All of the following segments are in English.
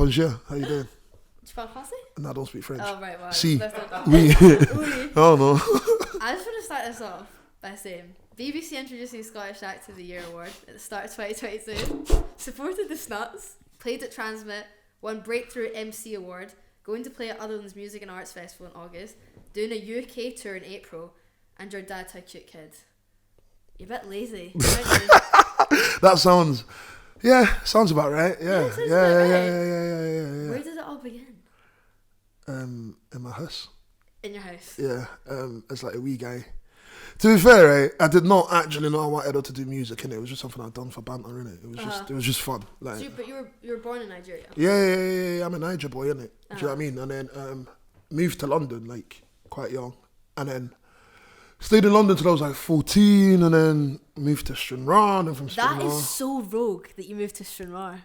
bonjour. How you doing? Tu parles français? No, I don't speak French. Oh, right. Si. That's not Oui. Oui. Oh no. I just want to start this off by saying BBC introducing Scottish Act of the Year award at the start of 2022. Supported the Snuts, played at Transmit, won Breakthrough MC Award, going to play at Otherlands Music and Arts Festival in August, doing a UK tour in April, and your dad's how cute kid. You're a bit lazy. That sounds about right. Yeah. Yeah. Where did it all begin? In my house. In your house? Yeah. As like a wee guy. To be fair, right, I did not actually know I wanted to do music, and it was just something I'd done for banter, innit? It was just fun. Like, but you were born in Nigeria. Yeah. I'm a Niger boy, innit? Do you know what I mean? And then moved to London like quite young, and then stayed in London till I was like 14, and then moved to Stranraer, and from Stranraer. That is so rogue that you moved to Stranraer,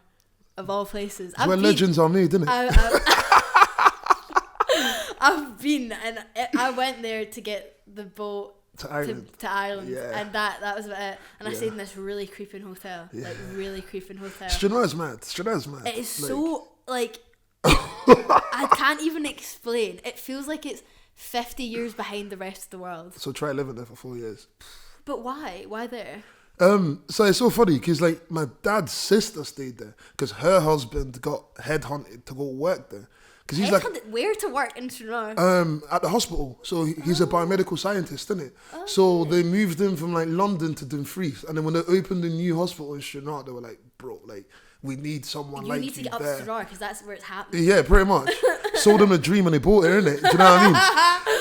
of all places. It's where legends are made, isn't it? I've been, and I went there to get the boat to Ireland, yeah. and that was about it. And I stayed in this really creeping hotel, Stranraer's mad. It is so like I can't even explain. It feels like it's 50 years behind the rest of the world. So try living there for 4 years. But why? Why there? So it's so funny because like my dad's sister stayed there because her husband got headhunted to go work there. Because he's like, where to work in Stranraer? At the hospital. So he's a biomedical scientist, isn't it? Oh, so they moved him from like London to Dumfries, and then when they opened the new hospital in Stranraer, they were like, bro, like we need someone like you. You need to get up to Stranraer because that's where it's happening. Yeah, pretty much. Sold them a dream and they bought it, innit? Do you know what I mean?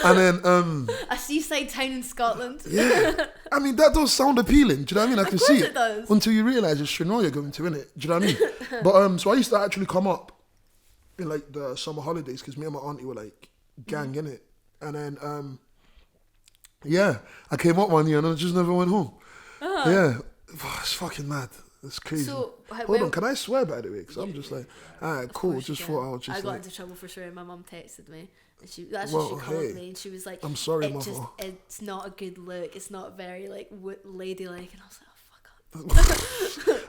And then a seaside town in Scotland. Yeah, I mean that does sound appealing. Do you know what I mean? I can see it does. Until you realise it's Stranraer you're going to, innit? Do you know what I mean? But so I used to actually come up in like the summer holidays because me and my auntie were like gang in it, and then I came up one year and I just never went home. Yeah, it's fucking mad. It's crazy. So, hold on, can I swear by the way? Because I'm just like, alright, cool. Just thought I was just. I got into trouble for swearing. My mum texted me, and she called me, and she was like, "I'm sorry, mother. It's not a good look. It's not very like ladylike." And I was like,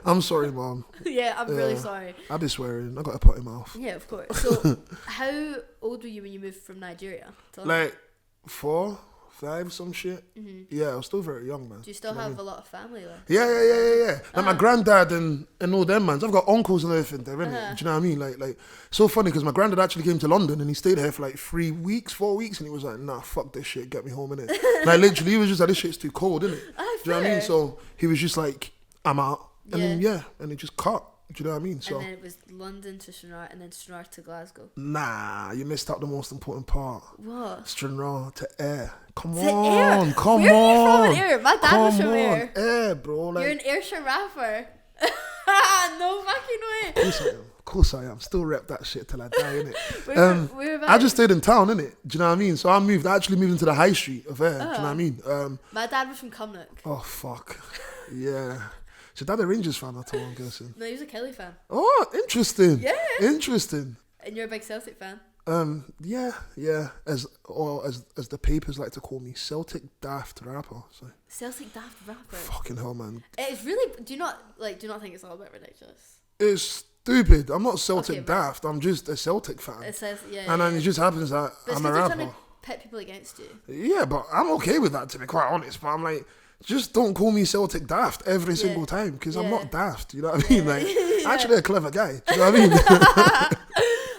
I'm sorry, Mom. Yeah, I'm really sorry. I'll be swearing. I got a potty mouth. Yeah, of course. So, how old were you when you moved from Nigeria? Like 4, 5, some shit. Mm-hmm. Yeah, I was still very young, man. Do you still have a lot of family left? Yeah. Like my granddad and all them, man. I've got uncles and everything there, innit? Do you know what I mean? Like so funny because my granddad actually came to London and he stayed here for like 3 weeks, 4 weeks, and he was like, nah, fuck this shit, get me home, innit? Like literally, he was just like, this shit's too cold, innit? Do you know what I mean? So he was just like, I'm out. And then, and it just cut. Do you know what I mean? So, and then it was London to Stranraer and then Stranraer to Glasgow. Nah, you missed out the most important part. What? Stranraer to Ayr. Come Where on. Are you from in Ayr? My dad was from Ayr. Ayr, bro. Like, you're an Ayrshire rapper. No fucking way. Of course I am. Still rep that shit till I die, innit? I just stayed in town, innit? Do you know what I mean? So I actually moved into the high street of Ayr. Do you know what I mean? My dad was from Cumnock. Oh, fuck. Yeah. So dad a Rangers fan at all, I'm guessing? No, he was a Kelly fan. Oh, interesting. Yeah. Interesting. And you're a big Celtic fan? Yeah. As the papers like to call me, Celtic daft rapper. So. Celtic daft rapper? Fucking hell, man. It's really, do you not think it's all a bit ridiculous? It's stupid. I'm not Celtic daft. I'm just a Celtic fan. It says, and then it just happens that I'm a rapper. Trying to pit people against you. Yeah, but I'm okay with that, to be quite honest. But I'm like, just don't call me Celtic daft every single time because I'm not daft. You know what I mean? Like, actually a clever guy. Do you know what I mean?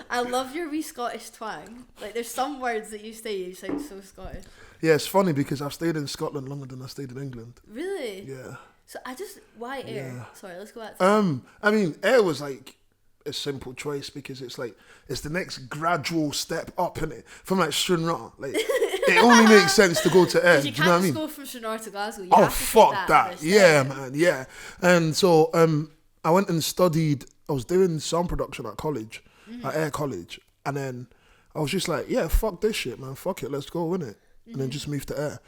I love your wee Scottish twang. Like, there's some words that you say, you sound so Scottish. Yeah, it's funny because I've stayed in Scotland longer than I stayed in England. Really? Yeah. So why Ayr? Yeah. Sorry, let's go back to I mean, Ayr was like a simple choice because it's like, it's the next gradual step up, innit? From like Stranraer. Like, it only makes sense to go to Ayr. You do you know what I mean? You can't just go from Stranraer to Glasgow. You oh, have to fuck that. Yeah, man. Yeah. And so I went and studied, I was doing sound production at college, at Ayr College. And then I was just like, yeah, fuck this shit, man. Fuck it, let's go, innit? And then just moved to Ayr.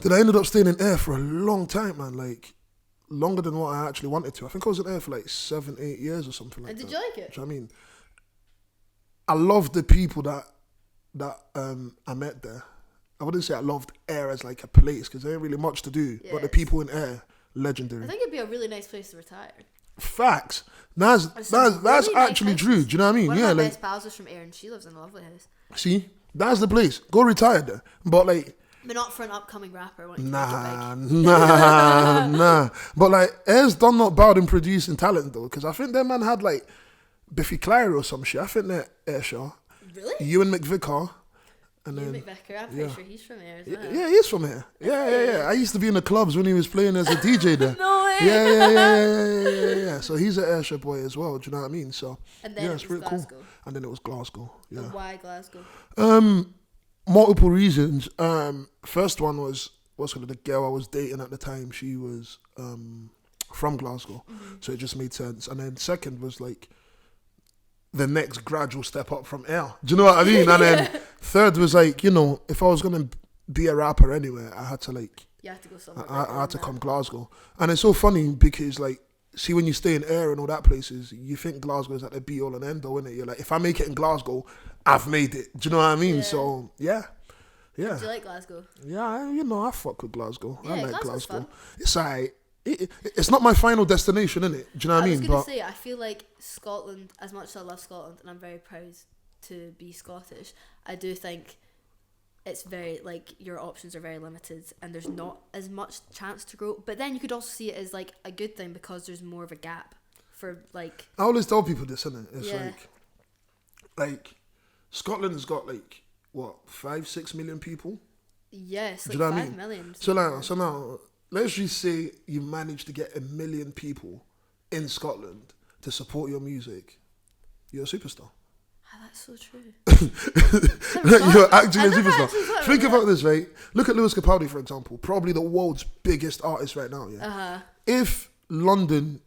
Then I ended up staying in Ayr for a long time, man. Like, longer than what I actually wanted to. I think I was in Ayr for like 7, 8 years or something like that. And did you like it? Do you know what I mean? I loved the people that I met there. I wouldn't say I loved Ayr as like a place because there ain't really much to do. Yes. But the people in Ayr, legendary. I think it'd be a really nice place to retire. Facts. That's really actually nice true. houses. Do you know what I mean? One Yeah, of my like best pals is from Ayr, and she lives in a lovely house. see, that's the place. Go retire there. But like, But not for an upcoming rapper. Wanting to nah, make it big. nah. But like, Air's done not bad in producing talent though, because I think that man had like Biffy Clyro or some shit. I think that Ayrshire, Really? Ewan McVicker, and Ewan then McVicker. I'm pretty sure he's from Ayr as well. yeah, he's from here. Yeah. I used to be in the clubs when he was playing as a DJ there. No way. Yeah. So he's an Ayrshire boy as well. Do you know what I mean? So And then yeah, it it's was pretty Glasgow. cool. And then it was Glasgow. Yeah. And why Glasgow? Multiple reasons. First one was the girl I was dating at the time. She was from Glasgow, so it just made sense. And then second was like the next gradual step up from Ayr. Do you know what I mean? And then third was like, you know, if I was gonna be a rapper anywhere, I had to like You have to go somewhere. I had to come Glasgow. And it's so funny because like, see, when you stay in Ayr and all that places, you think Glasgow is like the be all and end all, innit? You're like, if I make it in Glasgow, I've made it. Do you know what I mean? Yeah. So yeah. Do you like Glasgow? Yeah, I fuck with Glasgow. Yeah, I like Glasgow's Glasgow. fun. It's like it's not my final destination, innit? Do you know what I mean? was going to say, I feel like Scotland, as much as I love Scotland, and I'm very proud to be Scottish, I do think it's very, like, your options are very limited and there's not as much chance to grow. But then you could also see it as, like, a good thing because there's more of a gap for, like... I always tell people this, innit? It's Yeah. like Scotland's got like what 5-6 million people. Yes, Do like you know what I 5 mean? million. So now, let's just say you managed to get 1 million people in Scotland to support your music. You're a superstar. Ah, that's so true. You're actually a I never superstar. actually thought Think about about this, right? Look at Lewis Capaldi, for example. Probably the world's biggest artist right now, yeah? Uh-huh. If London,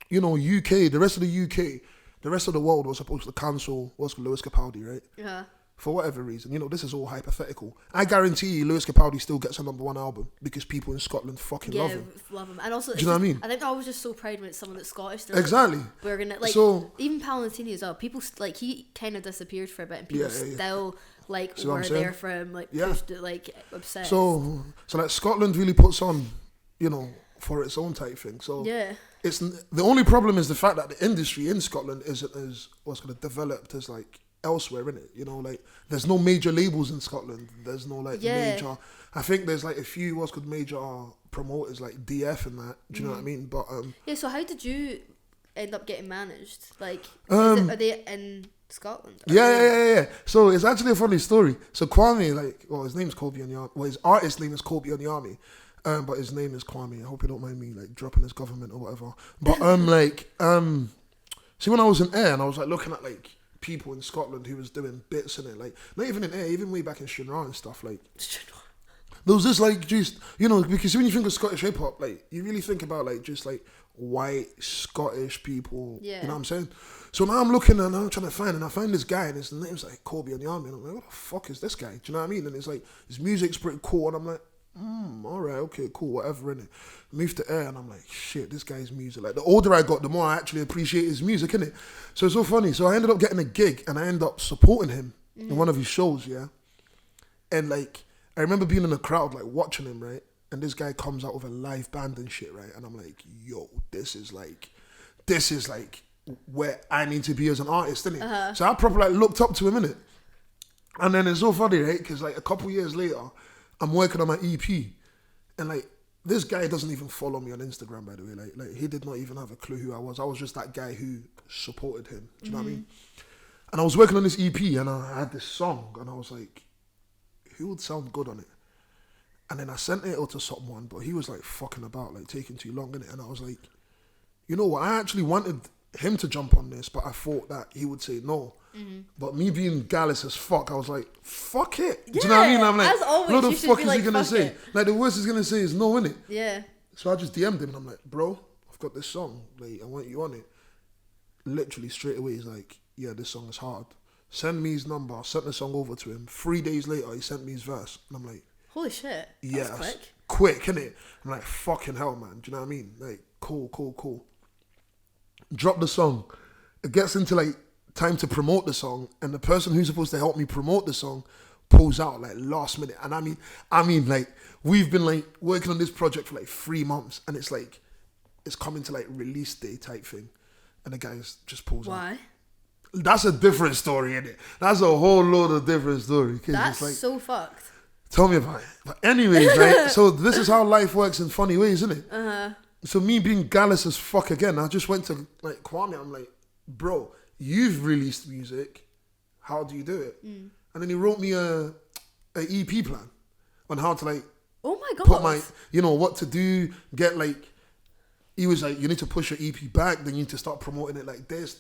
you know, UK, the rest of the UK, the rest of the world was supposed to cancel Lewis Capaldi, right? Yeah. For whatever reason, you know, this is all hypothetical. I guarantee you, Lewis Capaldi still gets a #1 album because people in Scotland fucking love him. Love him. And also, Do you know what I mean? I think I was just so proud when it's someone that's Scottish. They're Exactly. Like, we're gonna like So- even Palantini as well. People like he kind of disappeared for a bit, and people Yeah. still like See what I'm were saying? there for him, like Yeah. pushed it, like obsessed. So like Scotland really puts on, you know, for its own type thing. So yeah, it's the only problem is the fact that the industry in Scotland isn't as developed as like elsewhere, innit? You know, like there's no major labels in Scotland. There's no like major. I think there's like a few major promoters like DF and that. Do you know what I mean? But yeah. So how did you end up getting managed? Like, are they in Scotland? Yeah. So it's actually a funny story. So Kwame, like, well, his name's Kobe Onyami. Well, his artist name is Kobe Onyami. But his name is Kwame. I hope you don't mind me like dropping his government or whatever. But see, when I was in Ayr and I was like looking at like people in Scotland who was doing bits in it, like not even in Ayr, even way back in Shinra and stuff, like there was this like just, you know, because when you think of Scottish hip hop, like you really think about like just like white Scottish people. Yeah. You know what I'm saying? So now I'm looking and I'm trying to find, and I find this guy and his name's like Kobe Onyami, and I'm like, what the fuck is this guy? Do you know what I mean? And it's like his music's pretty cool, and I'm like, alright, okay, cool, whatever, innit? Moved to Ayr and I'm like, shit, this guy's music. Like the older I got, the more I actually appreciate his music, innit? So it's so funny. So I ended up getting a gig and I ended up supporting him in one of his shows, yeah. And like I remember being in the crowd, like watching him, right? And this guy comes out with a live band and shit, right? And I'm like, yo, this is like where I need to be as an artist, innit? So I probably like looked up to him, innit? And then it's so funny, right? Because like a couple years later, I'm working on my EP, and like this guy doesn't even follow me on Instagram, by the way. Like he did not even have a clue who I was. I was just that guy who supported him. Do you know what I mean? And I was working on this EP, and I had this song, and I was like, who would sound good on it? And then I sent it out to someone, but he was like fucking about, like taking too long in it. And I was like, you know what? I actually wanted him to jump on this, but I thought that he would say no. But me being gallus as fuck, I was like, fuck it. Do you know what I mean? I'm like, as always, what the you should fuck be is like, he gonna fuck say? it. Like the worst he's gonna say is no, innit? Yeah. So I just DM'd him and I'm like, bro, I've got this song. Like, I want you on it. Literally straight away, he's like, yeah, this song is hard. Send me his number. I sent the song over to him. 3 days later, he sent me his verse. And I'm like, Holy shit. yeah, That's quick, innit? I'm like, fucking hell, man. Do you know what I mean? Like, cool. Drop the song. It gets into like time to promote the song, and the person who's supposed to help me promote the song pulls out like last minute. And I mean, like we've been like working on this project for like 3 months, and it's it's coming to like release day type thing, and the guys just pulls out. Why? That's a different story, innit? That's a whole load of different story. That's it's like, so fucked. tell me about it. But anyways, right? So this is how life works in funny ways, isn't it? So me being gallus as fuck again, I just went to like Kwame. I'm like, bro, you've released music. How do you do it? And then he wrote me a EP plan on how to like, oh my god, put my, what to do. Get like, he was like, you need to push your EP back. Then you need to start promoting it like this,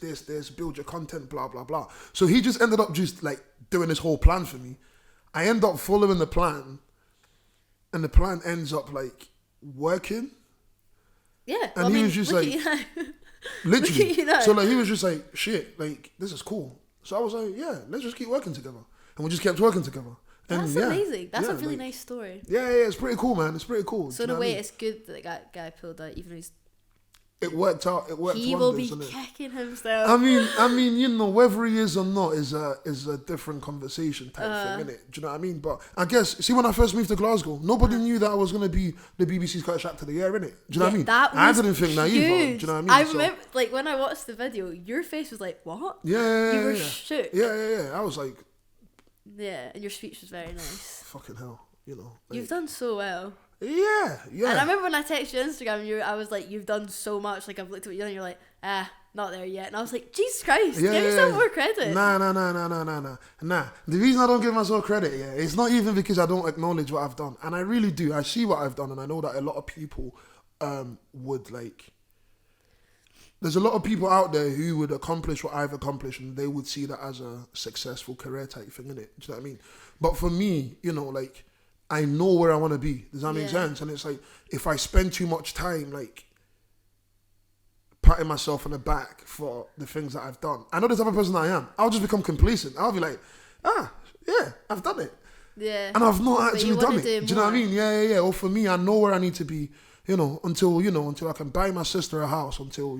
build your content, blah blah blah. So he just ended up just like doing this whole plan for me. I end up following the plan, and the plan ends up like working. Yeah, and he was just like, literally. So like he was just like, shit, like this is cool. So I was like, yeah, let's just keep working together, and we just kept working together. And that's amazing. That's a really nice story. Yeah, it's pretty cool, man. It's pretty cool. So in a way, it's good that that guy pulled out, even though it worked out. It worked. He wonders, will be kicking himself. I mean, whether he is or not is a different conversation type thing, innit? Do you know what I mean? But I guess, see, when I first moved to Glasgow, nobody knew that I was gonna be the BBC Scottish Actor of the Year, innit? Do you know what I mean? I didn't think that either. Do you know what I mean? I remember, like, when I watched the video, your face was like, "What?" Yeah, you were shook. Yeah. I was like, yeah, and your speech was very nice. Fucking hell, Like, you've done so well. Yeah. And I remember when I texted you on Instagram, I was like, you've done so much. Like, I've looked at you and you're like, not there yet. And I was like, Jesus Christ, give yourself more credit. Nah. The reason I don't give myself credit, it's not even because I don't acknowledge what I've done. And I really do. I see what I've done, and I know that a lot of people would like. There's a lot of people out there who would accomplish what I've accomplished, and they would see that as a successful career type thing, innit? Do you know what I mean? But for me, like, I know where I want to be. Does that make sense? And it's like, if I spend too much time, like, patting myself on the back for the things that I've done, I know the type of person I am. I'll just become complacent. I'll be like, I've done it. Yeah. And I've not actually done it. Do you know what I mean? Yeah. Or for me, I know where I need to be, until I can buy my sister a house, until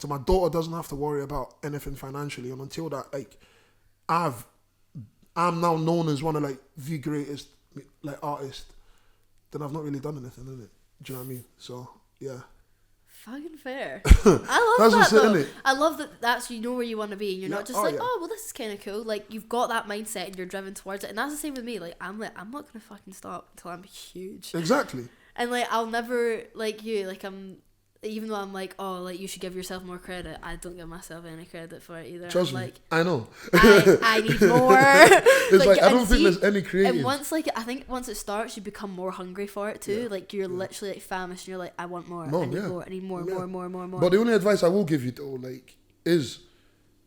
my daughter doesn't have to worry about anything financially, and until that, like, I'm now known as one of like the greatest like artists, then I've not really done anything, innit? Do you know what I mean? So yeah. Fucking fair. I love that though. Innit? I love that that's where you want to be, and you're not just well, this is kind of cool. Like, you've got that mindset and you're driven towards it, and that's the same with me. Like, I'm not gonna fucking stop until I'm huge. Exactly. And like, I'll never, like you, like, even though I'm like, oh, like, you should give yourself more credit, I don't give myself any credit for it either. Trust me, I know. I need more. It's like I don't think there's any creative. And I think once it starts, you become more hungry for it too. Like, you're literally like famished, and you're like, I want more. I need more. But the only advice I will give you though, like, is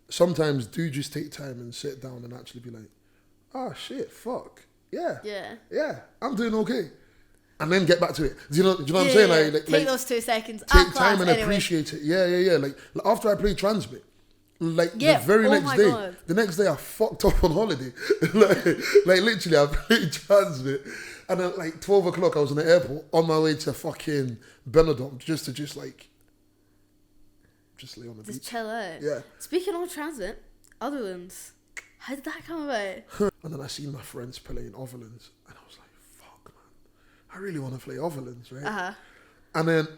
sometimes do just take time and sit down and actually be like, oh shit, fuck, yeah, I'm doing okay. And then get back to it. Do you know what I'm saying? Like, take those 2 seconds. Take time and appreciate it. Yeah. Like after I played Transmit, like the very the next day I fucked up on holiday. like literally, I played Transmit, and at like 12 o'clock I was in the airport on my way to fucking Benidorm just lay on the beach. Just chill out. Yeah. Speaking of Transmit, Otherlands, how did that come about? And then I seen my friends playing Otherlands, and I was like, I really want to play Otherlands, right? And then,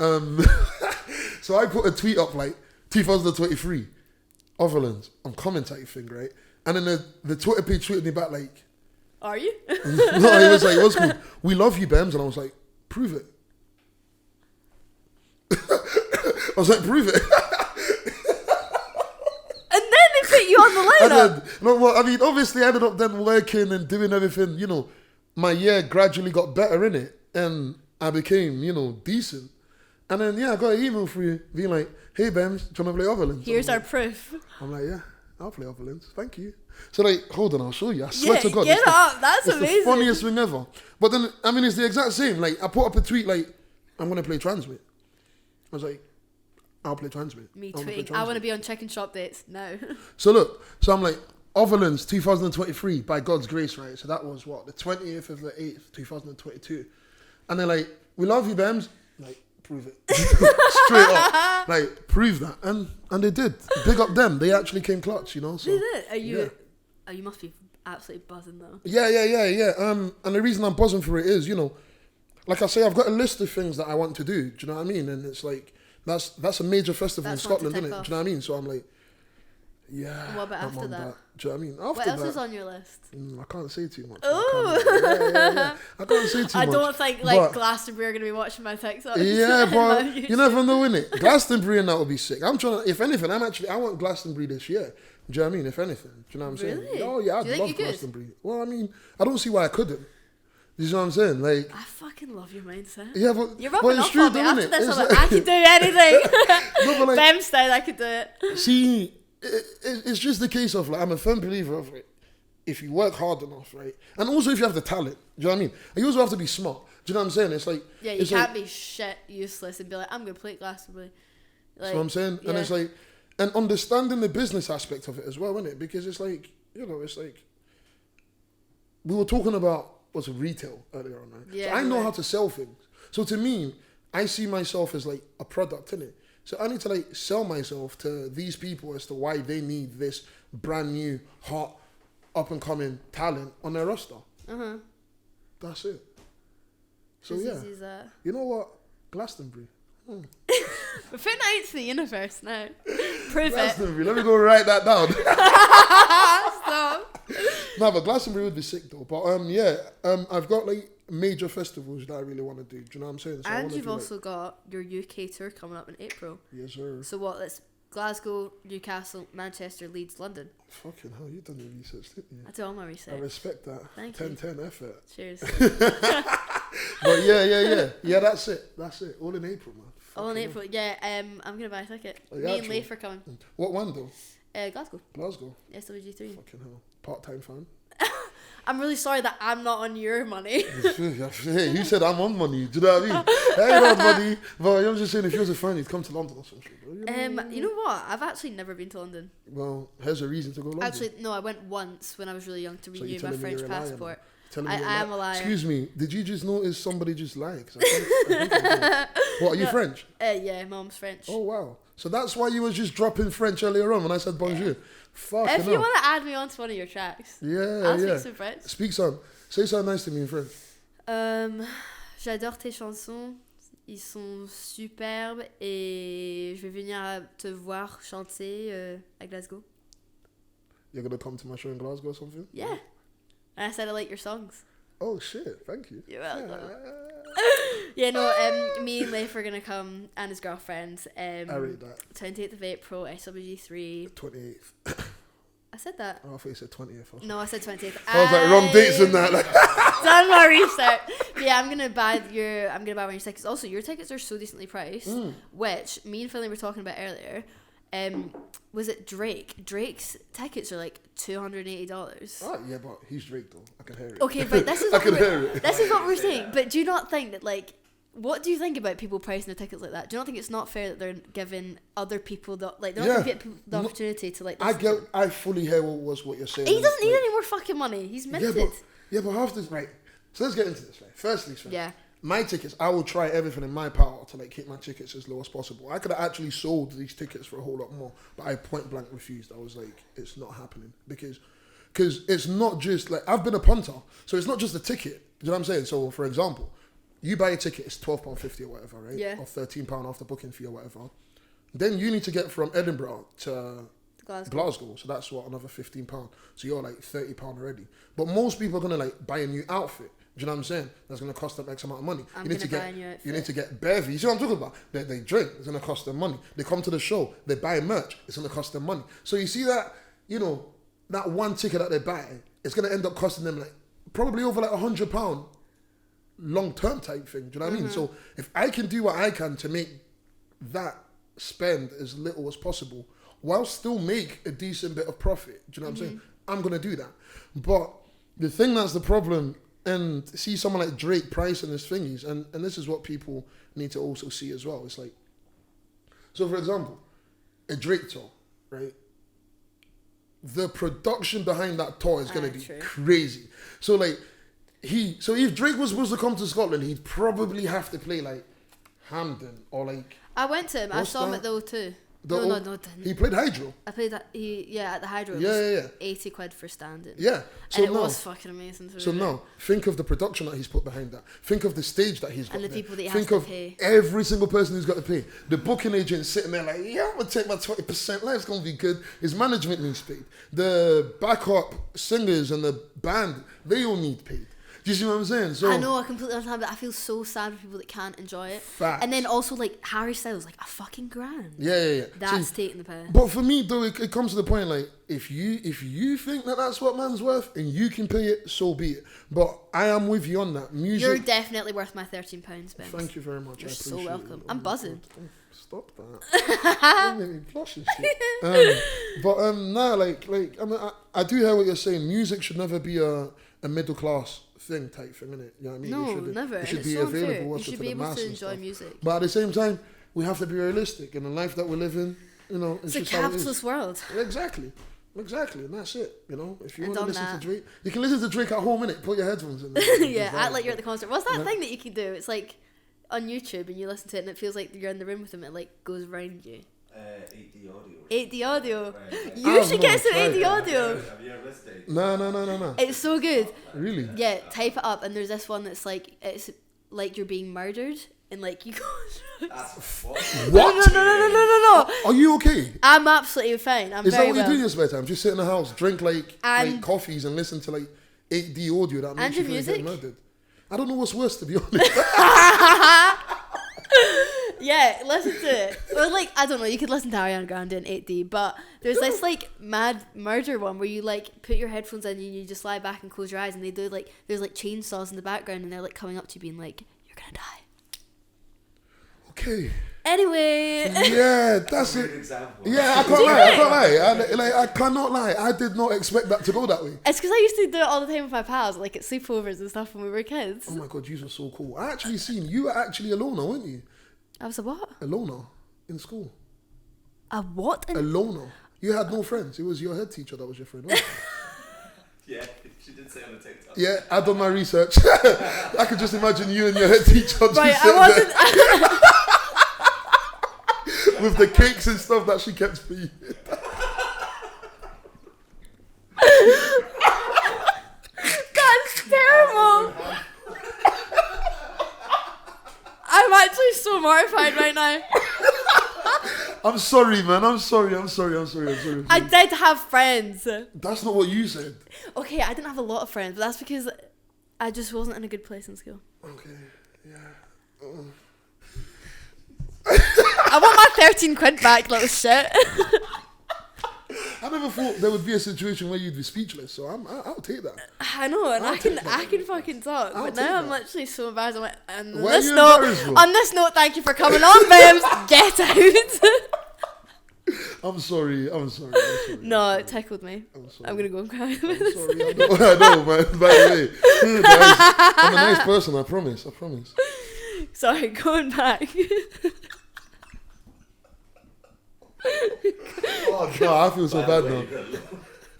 so I put a tweet up like 2023, Otherlands, I'm commentating thing, right? And then the Twitter page tweeted me back like, are you? No, he was like, what's cool? We love you, BEMZ. And I was like, prove it. I was like, prove it. And then they put you on the lineup. Obviously I ended up then working and doing everything, my year gradually got better, innit? And I became, decent. And then, I got an email for you being like, hey, BEMZ, do you want to play Otherlands? Here's our proof. I'm like, yeah, I'll play Otherlands. Thank you. So, like, hold on, I'll show you. I swear to God. Get up. That's amazing. It's the funniest thing ever. But then, it's the exact same. Like, I put up a tweet like, I'm going to play Transmit. I was like, I'll play Transmit. Me tweeting, I want to be on Chicken Shop dates now. So, look. So, I'm like, Otherlands 2023 by God's grace, right? So that was what, the 20th of the 8th, 2022. And they're like, we love you, BEMZ. Like, prove it. Straight up. Like, prove that. And they did. Big up them. They actually came clutch, So, they did? Are you Oh, you must be absolutely buzzing though. Yeah. And the reason I'm buzzing for it is, like I say, I've got a list of things that I want to do. Do you know what I mean? And it's like, That's a major festival That's in one to Scotland, isn't tick it? off. Do you know what I mean? So I'm like, yeah. And what about I'm after on that? Do you know what I mean? After What else that, is on your list? I can't say too much. Ooh. I can't say too I much. don't think like Glastonbury are gonna be watching my TikToks. Yeah, but You you never know, innit? Glastonbury and that would be sick. I'm trying to, if anything, I want Glastonbury this year. Do you know what I mean? If anything. Do you know what I'm saying? Really? Oh, yeah, I'd Do you think love you could? Glastonbury. Well, I mean, I don't see why I couldn't. You know what I'm saying? Like, I fucking love your mindset. yeah, but You're but rubbing it's off true, on me. though, After innit? this, It's I'm like, like- I can do anything. No, but like, BEMZ style, I could do it. see, it's just the case of like, I'm a firm believer of it. If you work hard enough, right? And also if you have the talent, do you know what I mean? And you also have to be smart. Do you know what I'm saying? It's like, Yeah, you it's can't like, be shit useless and be like, I'm gonna play Glastonbury. that's what I'm saying. And it's like, and understanding the business aspect of it as well, isn't it? Because it's like, you know, it's like, we were talking about what's retail earlier on, right? Yeah, so I know right. how to sell things. So to me, I see myself as like a product, innit? So I need to like sell myself to these people as to why they need this brand new, hot, up and coming talent on their roster. Uh-huh. That's it. So As yeah, easy as that. you know what? Glastonbury. We're putting it out to the universe now. Prove it. Glastonbury. Let me go write that down. Stop. No, but Glastonbury would be sick though. But yeah, I've got like major festivals that I really want to do. Do you know what I'm saying? So I And wanna you've do, like, also got your UK tour coming up in April. yes, sir. So what? That's Glasgow, Newcastle, Manchester, Leeds, London. Fucking hell, you done your research, didn't you? I do all my I research. respect that. Thank you. 10-10 effort. Cheers. But yeah. That's it. All in April, man. All in Fucking April. Yeah. I'm gonna buy a ticket. Oh, Me yeah, and actually. Leif are coming. hell. What one though? Glasgow. Glasgow. SWG3. Fucking hell. Part-time fan. I'm really sorry that I'm not on your money. Hey, you said I'm on money. Do you know what I mean? I ain't on money. But I'm just saying, if you was a fan, you'd come to London or something. You know what? I've actually never been to London. Well, here's a reason to go to London. Actually, no, I went once when I was really young to So renew you're my telling me French you're a liar, man? passport. Telling I me you're am a liar. Excuse me, did you just notice somebody just lied? 'Cause I think what, are you French? Yeah, mom's French. Oh, wow. So that's why you was just dropping French earlier on when I said bonjour. Fucking If you hell. want to add me onto one of your tracks, Yeah, I'll yeah. speak some French. Speak some. Say something nice to me in French. J'adore tes chansons. Ils sont superbes et je vais venir te voir chanter à Glasgow. You're going to come to my show in Glasgow or something? Yeah. And I said I like your songs. Oh, shit. Thank you. You're welcome. Yeah, no, me and Leif are going to come and his girlfriend. I rate that. 28th of April, SWG3. 28th. I said that. Oh, I thought you said 20th. No, I said 28th. I was like, wrong dates and that. Like, Done my research. But yeah, I'm gonna buy one of your tickets. Also, your tickets are so decently priced, which me and Philly were talking about earlier. Was it Drake? Drake's tickets are like $280. oh, yeah, but he's Drake though. I can hear it. Okay, but this is I what can we're, hear it. this is what we're saying. But do you not think that like? What do you think about people pricing their tickets like that? Do you not think it's not fair that they're giving other people they're not Yeah. giving people the opportunity to like? I fully hear what you're saying. He doesn't need Like, any more fucking money. He's Yeah, minted. but half this, right. So let's get into this, right. Firstly, Yeah. my tickets, I will try everything in my power to like hit my tickets as low as possible. I could have actually sold these tickets for a whole lot more, but I point blank refused. I was like, it's not happening because it's not just like, I've been a punter, so it's not just a ticket. Do you know what I'm saying? So for example, you buy a ticket, it's £12.50 or whatever, right? Yeah. Or £13 after booking fee or whatever. Then you need to get from Edinburgh to Glasgow. So that's what, another £15. So you're like £30 already. But most people are gonna like buy a new outfit. Do you know what I'm saying? That's gonna cost them X amount of money. I'm you need to gonna buy a get new outfit. you need to get bevy. You see what I'm talking about? They drink, it's gonna cost them money. They come to the show, they buy merch, it's gonna cost them money. So you see that, you know, that one ticket that they buy, it's gonna end up costing them like probably over like £100 long term type thing. Do you know what I mean? So if I can do what I can to make that spend as little as possible while still make a decent bit of profit, do you know what I'm saying? I'm gonna do that. But the thing that's the problem, and see someone like Drake pricing his thingies, and this is what people need to also see as well. It's like, so for example, a Drake tour, right? The production behind that tour is gonna be True. crazy. So like, so if Drake was supposed to come to Scotland, he'd probably have to play like Hampden or like, I went to him. I What's saw him that? at the O2. No, didn't. He played Hydro. I played that. At the Hydro. Yeah. 80 quid for standing. Yeah. So and it was fucking amazing. So now, think of the production that he's put behind that. Think of the stage that he's got. And the there. people that he Think has of to pay. every single person who's got to pay. The booking agent sitting there like, yeah, I'm gonna take my 20%. Life's gonna be good. His management needs paid. The backup singers and the band, they all need paid. Do you see what I'm saying? So I know, I completely understand, but I feel so sad for people that can't enjoy it. Facts. And then also like Harry Styles, like a fucking grand. Yeah. That's See, taking the piss. but for me though, it comes to the point like if you think that that's what man's worth and you can pay it, so be it. But I am with you on that. Music. You're definitely worth my £13, Ben. Thank you very much. You're I so appreciate welcome. it. I'm buzzing. Stop that. Don't make me blush and shit. I mean, I do hear what you're saying. Music should never be a middle class thing type thing, innit? You know what I mean? No, never. It should It's be so available unfair. also You should to be the able mass to and enjoy stuff. music. But at the same time, we have to be realistic in the life that we live in. You know, It's a just how it is. capitalist world. Exactly, and that's it. You know, if you And want to on listen that- to Drake, you can listen to Drake at home, innit? Put your headphones in. Yeah, act like you're at the concert. What's that thing that you can do? It's like on YouTube and you listen to it and it feels like you're in the room with him. It like goes around you. 8D audio. 8D audio. Right. You should I've get not some tried 8D that. audio. Have you ever listened? No. It's so good. Really? Yeah, type it up and there's this one that's like it's like you're being murdered and like you go. That's what? What? No. Are you okay? I'm absolutely fine. I'm Is that very what you well. do in your spare time? Just sit in the house, drink like And- coffees and listen to like 8D audio that makes you your feel like getting music? murdered. I don't know what's worse, to be honest. Yeah, listen to it. Or like I don't know, you could listen to Ariana Grande in 8D, but there's this like mad murder one where you like put your headphones in and you just lie back and close your eyes and they do like there's like chainsaws in the background and they're like coming up to you being like, you're gonna die. Okay. Anyway. Yeah, that's Great it. example. Yeah, I can't lie. I cannot lie. I did not expect that to go that way. It's because I used to do it all the time with my pals, like at sleepovers and stuff when we were kids. Oh my god, you were so cool. I actually seen you were actually a loner, weren't you? I was a what? A loner in school. A what? A loner. You had no friends. It was your head teacher that was your friend. Wasn't it? Yeah, she did say on the TikTok. Yeah, I done my research. I could just imagine you and your head teacher just Right, sitting I wasn't. there with the cakes and stuff that she kept for you. That's terrible. I'm actually so mortified right now. I'm sorry, man. I'm sorry. I did have friends. That's not what you said. Okay, I didn't have a lot of friends, but that's because I just wasn't in a good place in school. Okay, yeah. I want my 13 quid back, little shit. I never thought there would be a situation where you'd be speechless, so I'll take that. I know, and I can fucking talk, I'll but take now I'm that. literally so embarrassed. I'm like, and Why are you embarrassed for? on this note, thank you for coming on, BEMZ. Get out. I'm sorry. No, it tickled me. I'm sorry. I'm gonna go and cry. I'm sorry. I know, man. By the way, guys, I'm a nice person. I promise. Sorry, going back. Oh no, I feel so bad now.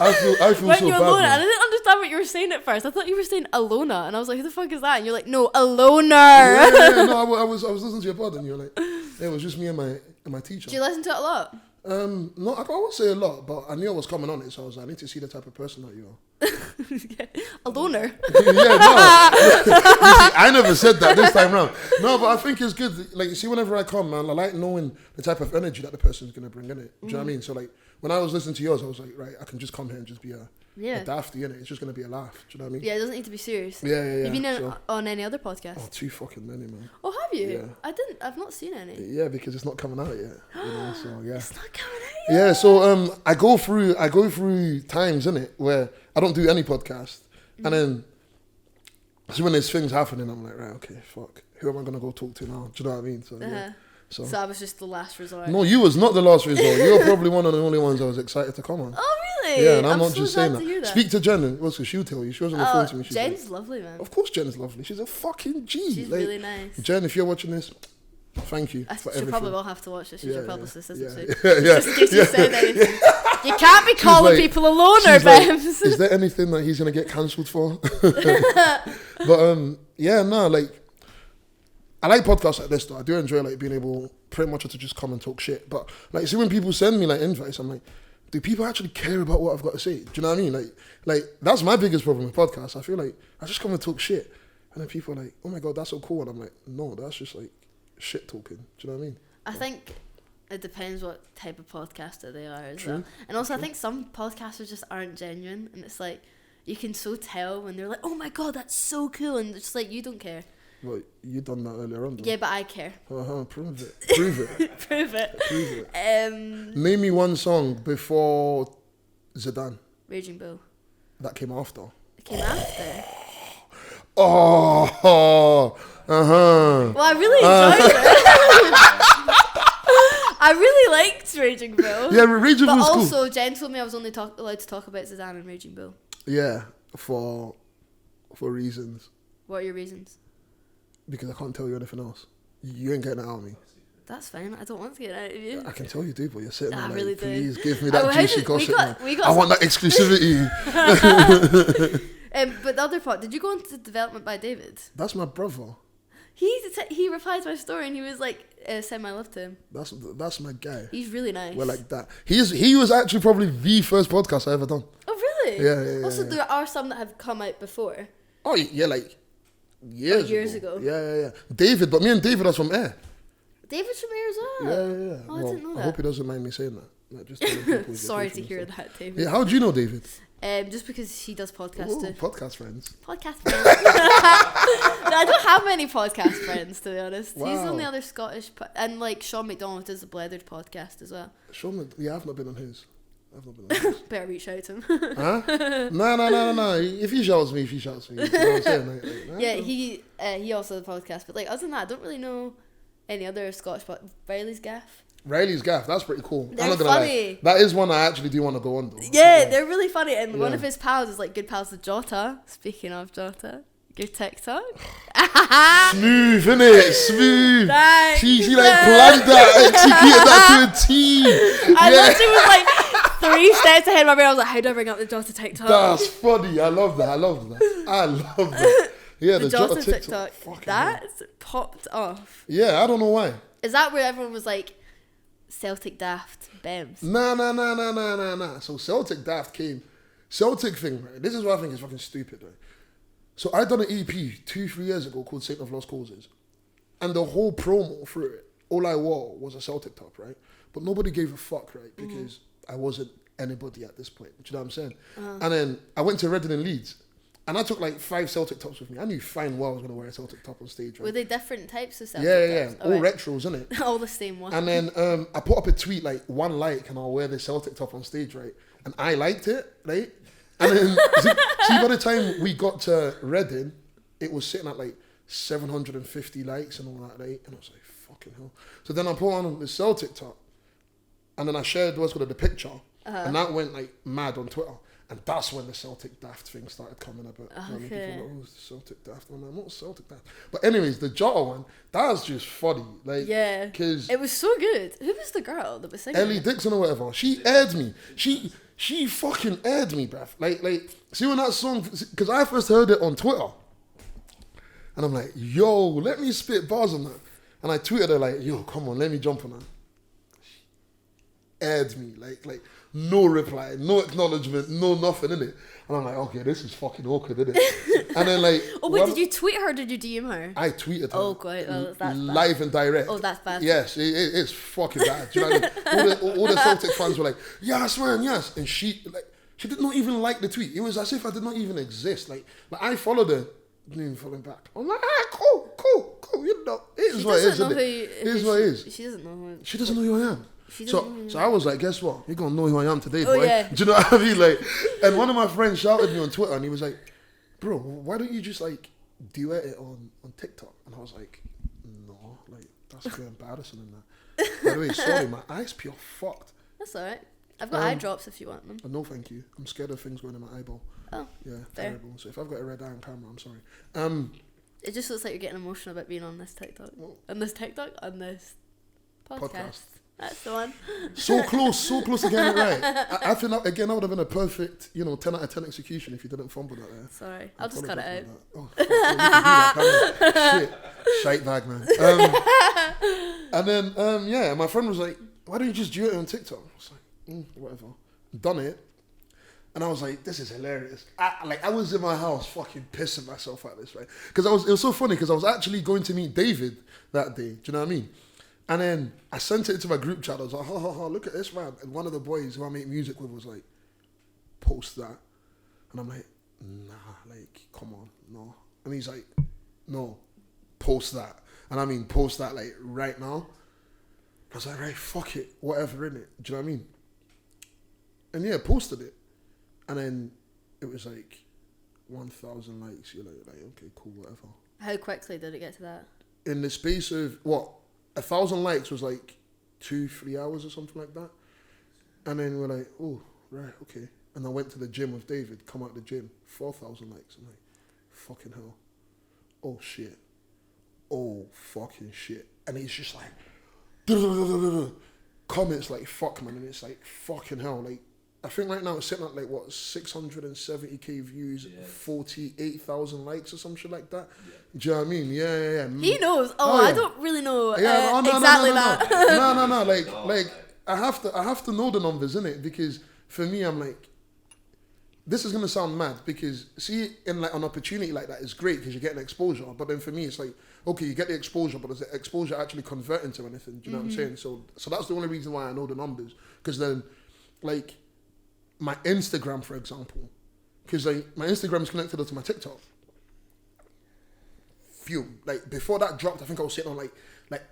I feel When so you're bad Alona, now. and I didn't understand what you were saying at first. I thought you were saying Alona, and I was like, who the fuck is that? And you're like, no, a loner. Yeah, no, I was listening to your pod, and you're like, it was just me and my teacher. Do you listen to it a lot? No, I won't say a lot, but I knew I was coming on it, so I was like, I need to see the type of person that you are. A loner. Yeah, no. You see, I never said that this time round. No, but I think it's good. Like, you see, whenever I come, man, I like knowing the type of energy that the person's going to bring in it. Do you know what I mean? So, like, when I was listening to yours, I was like, right, I can just come here and just be a dafty, innit? It's just going to be a laugh. Do you know what I mean? Yeah, it doesn't need to be serious. Yeah. Have you been So- on any other podcast? Oh, too fucking many, man. Oh, have you? Yeah. I've not seen any. Yeah, because it's not coming out yet. You know, so yeah. It's not coming out yet. Yeah, so I go through times, innit, where I don't do any podcast. And then so when there's things happening, I'm like, right, okay, fuck. Who am I gonna go talk to now? Do you know what I mean? So yeah. So I was just the last resort. No, you was not the last resort. You're probably one of the only ones I was excited to come on. Oh, really? Yeah, and I'm not so just glad saying to hear that. Speak to Jen. What's she'll tell you. She was on the phone to me. She's Jen's like, lovely, man. of course, Jen's lovely. She's a fucking G. She's like, really nice. Jen, if you're watching this, thank you for She everything. probably will have to watch this. She's your publicist, isn't she? Yeah. Just in case you said anything. You can't be calling like- people a loner, She's like, BEMZ. is there anything that he's gonna get cancelled for? But yeah, no, like I like podcasts like this though. I do enjoy like being able pretty much to just come and talk shit. But like, see when people send me like invites, I'm like, do people actually care about what I've got to say? Do you know what I mean? Like that's my biggest problem with podcasts. I feel like I just come and talk shit, and then people are like, oh my god, that's so cool, and I'm like, no, that's just like shit talking. Do you know what I mean? I think it depends what type of podcaster they are as True. well. And also, I think some podcasters just aren't genuine, and it's like you can so tell when they're like, "Oh my god, that's so cool," and it's just like you don't care. Well, you done that earlier on, though. Yeah, but I care. Prove it. Prove it. Prove it. Prove it. Name me one song before Zidane Raging Bull. that came after. It came after. Oh, Well, I really enjoyed it. I really liked Raging Bull. Yeah, Raging But Bull's cool. also, Jen told me I was only allowed to talk about Zidane and Raging Bull. Yeah, for reasons. What are your reasons? Because I can't tell you anything else. You ain't getting it out of me. That's fine. I don't want to get it out of you. I can tell you do, but you're sitting there I like, really do. please give me Oh, that how juicy did- we gossip, got- man. we got I want that exclusivity. But the other part, did you go into development by David? That's my brother. He replied to my story and he was like, send my love to him. That's my guy. He's really nice. We're like that. He was actually probably the first podcast I ever done. Oh, really? Yeah. Also, there are some that have come out before. Oh yeah, like years ago. Yeah. David, but me and David are from Air. David's from here as well. Yeah. Oh, I didn't know I that. hope he doesn't mind me saying that. Like, just telling people he's Sorry to location hear and stuff. that, David. Yeah, how do you know David? Just because he does podcasts Ooh, too. podcast friends. Podcast friends. No, I don't have many podcast friends, to be honest. He's Wow. on the other Scottish... and like Sean McDonald does the Blethered podcast as well. Sean, yeah, I've not been on his. Better reach out to him. Huh? No. If he shouts me, he shouts me. You know what I'm saying? Like, nah, Yeah, no. he also does a podcast. But like other than that, I don't really know any other Scottish... Riley's Gaff. Riley's Gaff, that's pretty cool. They're I'm not gonna lie. funny. That is one I actually do want to go on though. Yeah, they're really funny. And one Yeah. of his pals is like good pals with Jota. Speaking of Jota, your TikTok. Smooth, innit? Smooth. Thanks. She like planned that, executed that to a T. I Yeah. literally was like 3 steps ahead of my brain. I was like, how do I bring up the Jota TikTok? That's funny. I love that. Yeah, the Jota Jota TikTok. Fucking hell. That's popped off. Yeah, I don't know why. Is that where everyone was like, Celtic daft, BEMZ? Nah. So Celtic Daft came. Celtic thing, right? This is what I think is fucking stupid, right? So I done an EP 2-3 years ago called Saint of Lost Causes. And the whole promo through it, all I wore was a Celtic top, right? But nobody gave a fuck, right? Because I wasn't anybody at this point. Do you know what I'm saying? And then I went to Reading and Leeds. And I took like 5 Celtic tops with me. I knew fine well I was going to wear a Celtic top on stage, right? Were they different types of Celtic Yeah. tops? All Alright. retros, innit? All the same one. And then I put up a tweet like, 1 like, and I'll wear the Celtic top on stage, right? And I liked it, right? And then, see, by the time we got to Reading, it was sitting at like 750 likes and all that, right? And I was like, fucking hell. So then I put on the Celtic top, and then I shared what's called the picture, and that went like mad on Twitter. And that's when the Celtic Daft thing started coming about. Okay. People were like, oh, Celtic Daft. I'm like, not Celtic Daft. But anyways, the Jota one, that was just funny. Like, Yeah. because It was so good. Who was the girl that was singing? Ellie Dixon or whatever, she aired me. She fucking aired me, bruv. Like, see when that song, because I first heard it on Twitter. And I'm like, yo, let me spit bars on that. And I tweeted her like, yo, come on, let me jump on that. She aired me, like no reply, no acknowledgement, no nothing in it. And I'm like, okay, this is fucking awkward, isn't it? And then like, Oh wait, did you tweet her or did you DM her? I tweeted her. Oh, great. Oh, that's bad. live and direct. Oh, that's bad. Yes, it's fucking bad. Do you know what I mean? All the Celtic fans were like, yes, man, yes. And she did not even like the tweet. It was as if I did not even exist. Like I followed her, didn't even follow back. I'm like, cool. You know, it is what it is, isn't it? It is what it is. She doesn't know who. She doesn't know who I am. So I was like, guess what? You're gonna know who I am today, Oh, boy. yeah. Do you know what I mean? Like, and one of my friends shouted me on Twitter, and he was like, "Bro, why don't you just like duet it on TikTok?" And I was like, "No, like that's too embarrassing." And that. By the way, sorry, my eyes pure fucked. That's alright. I've got eye drops if you want them. No, thank you. I'm scared of things going in my eyeball. Oh, Yeah, fair. terrible. So if I've got a red eye on camera, I'm sorry. It just looks like you're getting emotional about being on this TikTok. On this podcast. That's the one. So close to getting it right. I think that, again, that would have been a perfect, 10 out of 10 execution if you didn't fumble that there. Sorry, I'll just cut it out. Oh, fuck, yeah, we can do that, can't we? Shit. Shite bag, man. And then, yeah, my friend was like, why don't you just do it on TikTok? I was like, whatever. Done it. And I was like, this is hilarious. I was in my house fucking pissing myself at this, right? Because it was so funny because I was actually going to meet David that day. Do you know what I mean? And then I sent it into my group chat. I was like, look at this, man. And one of the boys who I make music with was like, post that. And I'm like, nah, like, come on, no. And he's like, no, post that. And I mean, post that like right now. I was like, right, fuck it, whatever, innit? Do you know what I mean? And yeah, posted it. And then it was like 1,000 likes. You're like, okay, cool, whatever. How quickly did it get to that? In the space of, 1,000 likes was like 2-3 hours or something like that. And then we're like, oh, right, okay. And I went to the gym with David, come out the gym, 4,000 likes. I'm like, fucking hell. Oh, shit. Oh, fucking shit. And he's just like, comments like, fuck, man. And it's like, fucking hell. Like, I think right now it's sitting at like, 670k views, 48,000 likes or some shit like that. Yeah. Do you know what I mean? Yeah. He knows. Yeah. I don't really know exactly that. No. Like, I have to know the numbers, innit? Because for me, I'm like, this is gonna sound mad because see, in like an opportunity like that is great because you're getting exposure. But then for me, it's like, okay, you get the exposure, but does the exposure actually convert into anything? Do you know what I'm saying? So that's the only reason why I know the numbers. Because then, like, my Instagram, for example, because like my Instagram is connected to my TikTok. Like before that dropped, I think I was sitting on like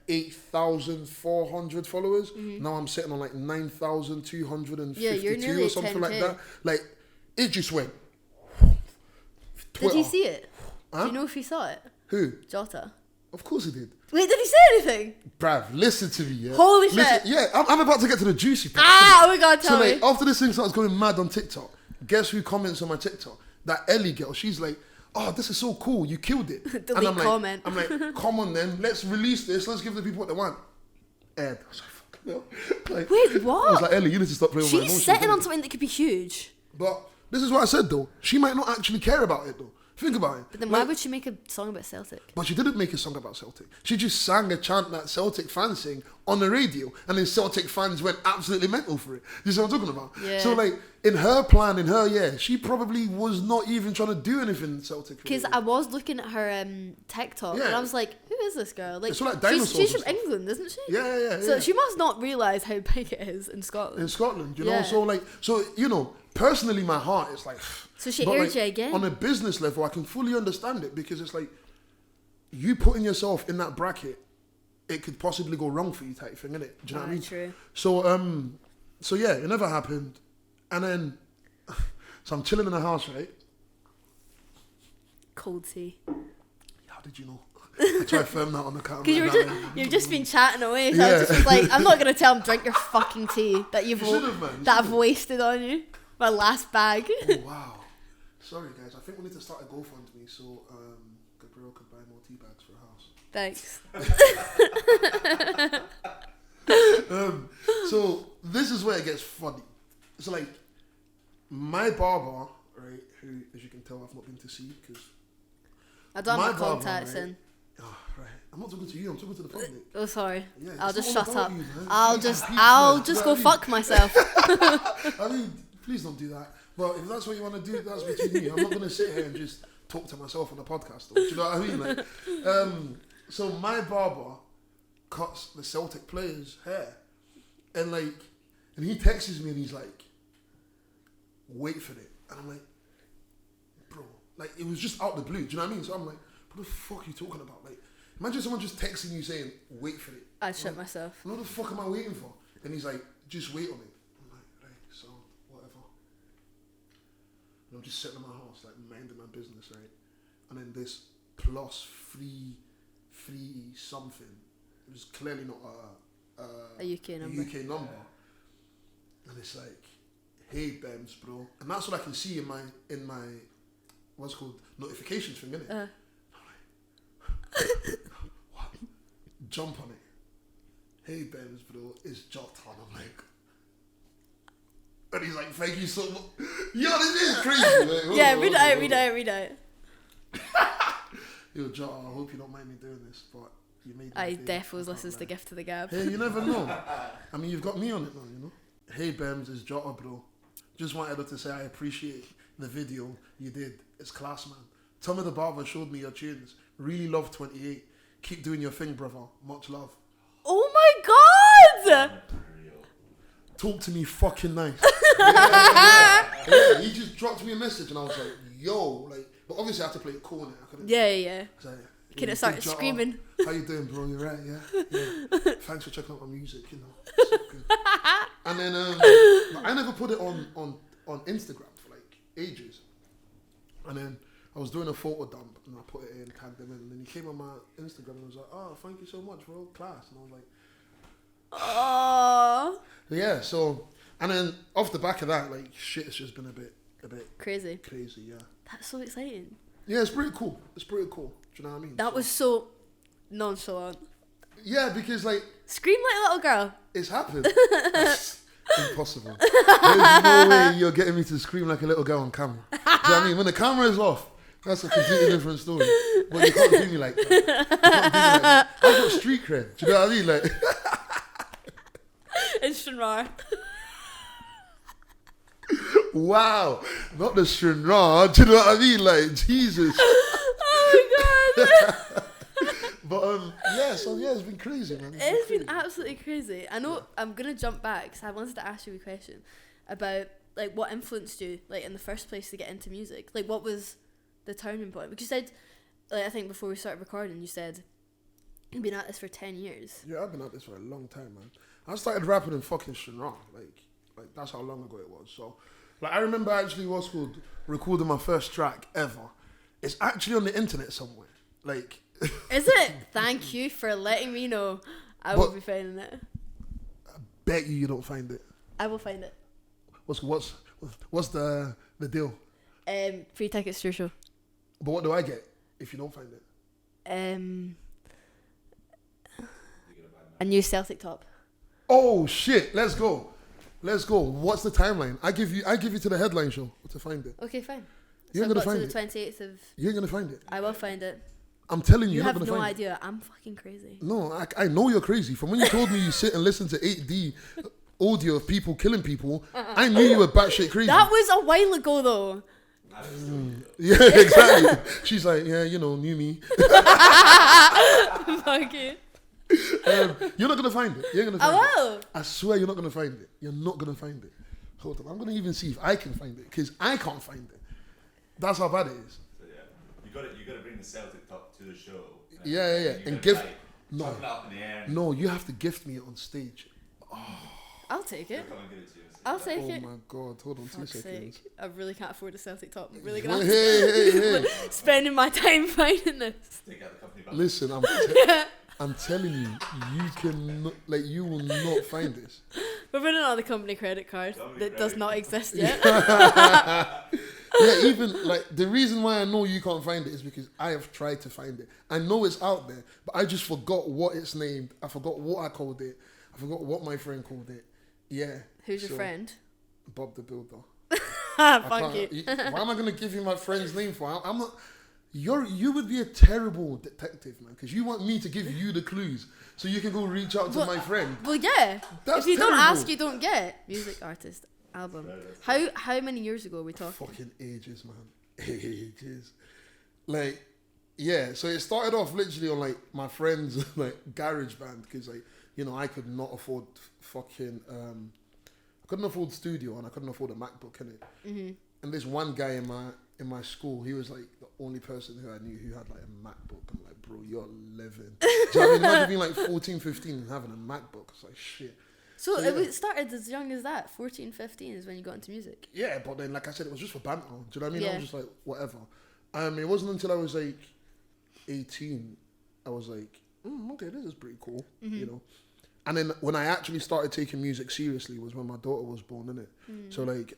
8,400 followers. Now I'm sitting on like 9,252 or something like that. Like it just went. Did he see it? Huh? Do you know if he saw it? Who? Jota. Of course he did. Wait, did he say anything? Bruv, listen to me, yeah? Holy shit. Yeah, I'm about to get to the juicy part. Oh my god, tell so, me. like, after this thing starts going mad on TikTok, guess who comments on my TikTok? That Ellie girl. She's like, oh, this is so cool. You killed it. Delete and comment. I'm like, come on then. Let's release this. Let's give the people what they want. Ed. I was like, fuck no. Like, wait, what? I was like, Ellie, you need to stop playing with my emotions. She's sitting on something that could be huge. But this is what I said, though. She might not actually care about it, though. Think about it. But then why would she make a song about Celtic? But she didn't make a song about Celtic. She just sang a chant that Celtic fans sing on the radio, and then Celtic fans went absolutely mental for it. You see what I'm talking about? Yeah. So like in her plan, she probably was not even trying to do anything Celtic. Because I was looking at her TikTok, and I was like, who is this girl? Like, it's like dinosaurs she's and from stuff. England, isn't she? Yeah. So she must not realise how big it is in Scotland. In Scotland, you know. So you know, personally, my heart is like. So she aired you again? On a business level, I can fully understand it because it's like you putting yourself in that bracket, it could possibly go wrong for you type thing, innit? Do you know what I mean? True. So yeah, it never happened. And then, so I'm chilling in the house, right? Cold tea. How did you know? I tried to firm that on the camera. Because you've just been chatting away, so I just was like, I'm not going to tell him drink your fucking tea that I've wasted on you. My last bag. Oh, wow. Sorry guys, I think we need to start a GoFundMe so Gabriel could buy more tea bags for her house. Thanks. So this is where it gets funny. So like my barber, right, who as you can tell I've not been to see because I don't have my contacts in. Oh, right. I'm not talking to you, I'm talking to the public. Oh sorry. Yeah, I'll just shut up. You, I'll just go fuck myself. I mean, please don't do that. But if that's what you want to do, that's between you. I'm not going to sit here and just talk to myself on the podcast. Though. Do you know what I mean? Like, so my barber cuts the Celtic players' hair, and he texts me and he's like, "Wait for it," and I'm like, "Bro, like it was just out the blue." Do you know what I mean? So I'm like, "What the fuck are you talking about?" Like, imagine someone just texting you saying, "Wait for it." I'd shit myself. What the fuck am I waiting for? And he's like, "Just wait on it." So whatever. And I'm just sitting in my house, like minding my business, right? And then this plus three something. It was clearly not a UK number. And it's like, hey BEMZ, bro. And that's what I can see in my what's called notifications thing, innit? I'm like, what? Jump on it. Hey BEMZ, bro, it's Jota. And I'm like. And he's like, thank you so much. Yo, this is crazy, man. Yeah, read it out. Yo, Jota, I hope you don't mind me doing this, but you made me I do it. definitely I listens can't to lie. Gift to the Gab. Hey, you never know. I mean, you've got me on it now, you know. Hey, BEMZ, it's Jota, bro. Just wanted to say I appreciate the video you did. It's class, man. Tommy the Barber showed me your tunes. Really love 28. Keep doing your thing, brother. Much love. Oh my god! Talk to me fucking nice. Yeah, he just dropped me a message and I was like, yo, like, but obviously I had to play it cool, innit? I couldn't. Yeah. So, Couldn't yeah, start big Jota. screaming. How you doing, bro? You right? Yeah. Thanks for checking out my music. You know. It's so good. And then I never put it on Instagram for like ages. And then I was doing a photo dump and I put it in, tagged them in, and then he came on my Instagram and was like, "Oh, thank you so much, bro, class." And I was like, Oh, "Yeah." So, and then off the back of that, like shit, it's just been a bit crazy. Yeah. That's so exciting. Yeah, it's pretty cool. Do you know what I mean? That was so nonchalant. Yeah, because like Scream like a little girl. it's happened. It's impossible. There's no way you're getting me to scream like a little girl on camera. Do you know what I mean? When the camera is off, that's a completely different story. But you can't do me like that. You can't do me like that. I've got street cred. Do you know what I mean? Like, Instant raw. wow, not the Shinra. Do you know what I mean? Like, Jesus. Oh my god. But yeah, so yeah, it's been crazy, man. It's been absolutely crazy. I know. I'm gonna jump back because I wanted to ask you a question about like what influenced you like in the first place to get into music. Like, what was the turning point? Because you said, like, I think before we started recording, you said you've been at this for 10 years. Yeah, I've been at this for a long time, man. I started rapping in fucking Shinra. Like that's how long ago it was. So, like, I remember actually what's called recording my first track ever. It's actually on the internet somewhere. Like, Is it? Thank you for letting me know. I will But- be finding it. bet you don't find it. I will find it. What's the deal? Free tickets to your show. But what do I get if you don't find it? A new Celtic top. Oh shit! Let's go. What's the timeline? I give you to the headline show to find it. Okay, fine. You ain't I've gonna got find to it. the 28th of. You ain't gonna find it. I will find it. I'm telling you, You you're have not no gonna find idea. I'm fucking crazy. it. No, I know you're crazy. From when you told me you sit and listen to 8D audio of people killing people, I knew you were batshit crazy. That was a while ago, though. Yeah, exactly. She's like, yeah, you know, knew me. Okay. You're not gonna find it. You're gonna I find it. will. I swear you're not gonna find it. You're not gonna find it. Hold on, I'm gonna even see if I can find it because I can't find it. That's how bad it is. So yeah, you gotta bring the Celtic top to the show. Yeah. You And gotta, give like, no, chuck it up in the air. no. You have to gift me it on stage. I'll take it. Come and give it to you. I'll take Oh it. my god, hold on 2 Fuck's seconds. sake. I really can't afford a Celtic top. I'm really Hey, gonna have hey. spending my time finding this. Take out the company balance. Listen, I'm telling you, you can like you will not find this. We're running on the company credit card Company that does credit not card. exist yet. Yeah, even like the reason why I know you can't find it is because I have tried to find it. I know it's out there, but I just forgot what it's named. I forgot what I called it. I forgot what my friend called it. Yeah. Who's your so, friend? Bob the Builder. Fuck you. Why am I gonna give you my friend's name for? I'm not. You would be a terrible detective, man, because you want me to give you the clues so you can go reach out to Well, my friend. Well, yeah. That's if you don't terrible. ask, you don't get. Music artist album. How many years ago are we talking? Fucking ages, man. Ages. Like, yeah. So it started off literally on like my friend's like garage band because like I could not afford fucking I couldn't afford studio and I couldn't afford a MacBook, innit? Mm-hmm. And this one guy in my school, he was like the only person who I knew who had like a MacBook. I'm like, bro, you're living. Do you know what I mean? Imagine being like 14, 15 and having a MacBook. It's like shit. So Yeah. it started as young as that. 14, 15 is when you got into music. Yeah, but then like I said, it was just for banter. Do you know what I mean? I Yeah. was just like, whatever. It wasn't until I was like 18, I was like, okay, this is pretty cool, you know. And then when I actually started taking music seriously was when my daughter was born, innit? So like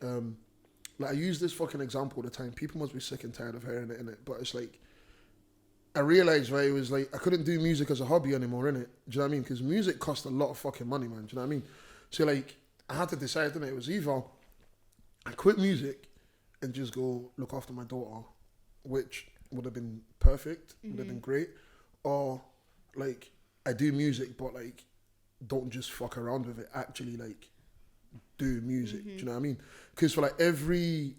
I use this fucking example all the time. People must be sick and tired of hearing it, innit? But it's like, I realized, right, it was like, I couldn't do music as a hobby anymore, innit? Do you know what I mean? Because music cost a lot of fucking money, man. Do you know what I mean? So like, I had to decide, innit? It was either I quit music and just go look after my daughter, which would have been perfect, would have been great, or like I do music but like don't just fuck around with it, actually like do music. Do you know what I mean? Because for like every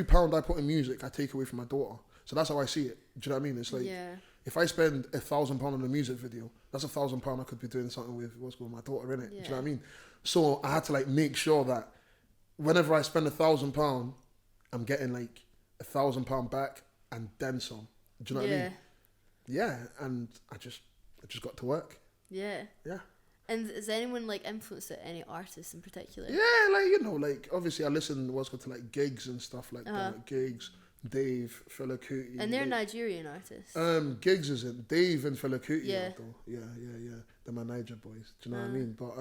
pound I put in music, I take away from my daughter. So that's how I see it. Do you know what I mean? It's like if I spend £1,000 on a music video, that's £1,000 I could be doing something with what's called my daughter in it. Do you know what I mean? So I had to like make sure that whenever I spend £1,000, I'm getting like £1,000 back and then some. Do you know what I mean? Yeah, and I just got to work. Yeah. And is anyone like influenced it? Any artists in particular? Yeah, like you know, like obviously I listen what's called to like gigs and stuff like that. Gigs, Dave, Fela Kuti. And they're Nigerian artists. Gigs isn't. Dave and Fela Kuti. Yeah. Yeah. They're my Niger boys. Do you know what I mean? But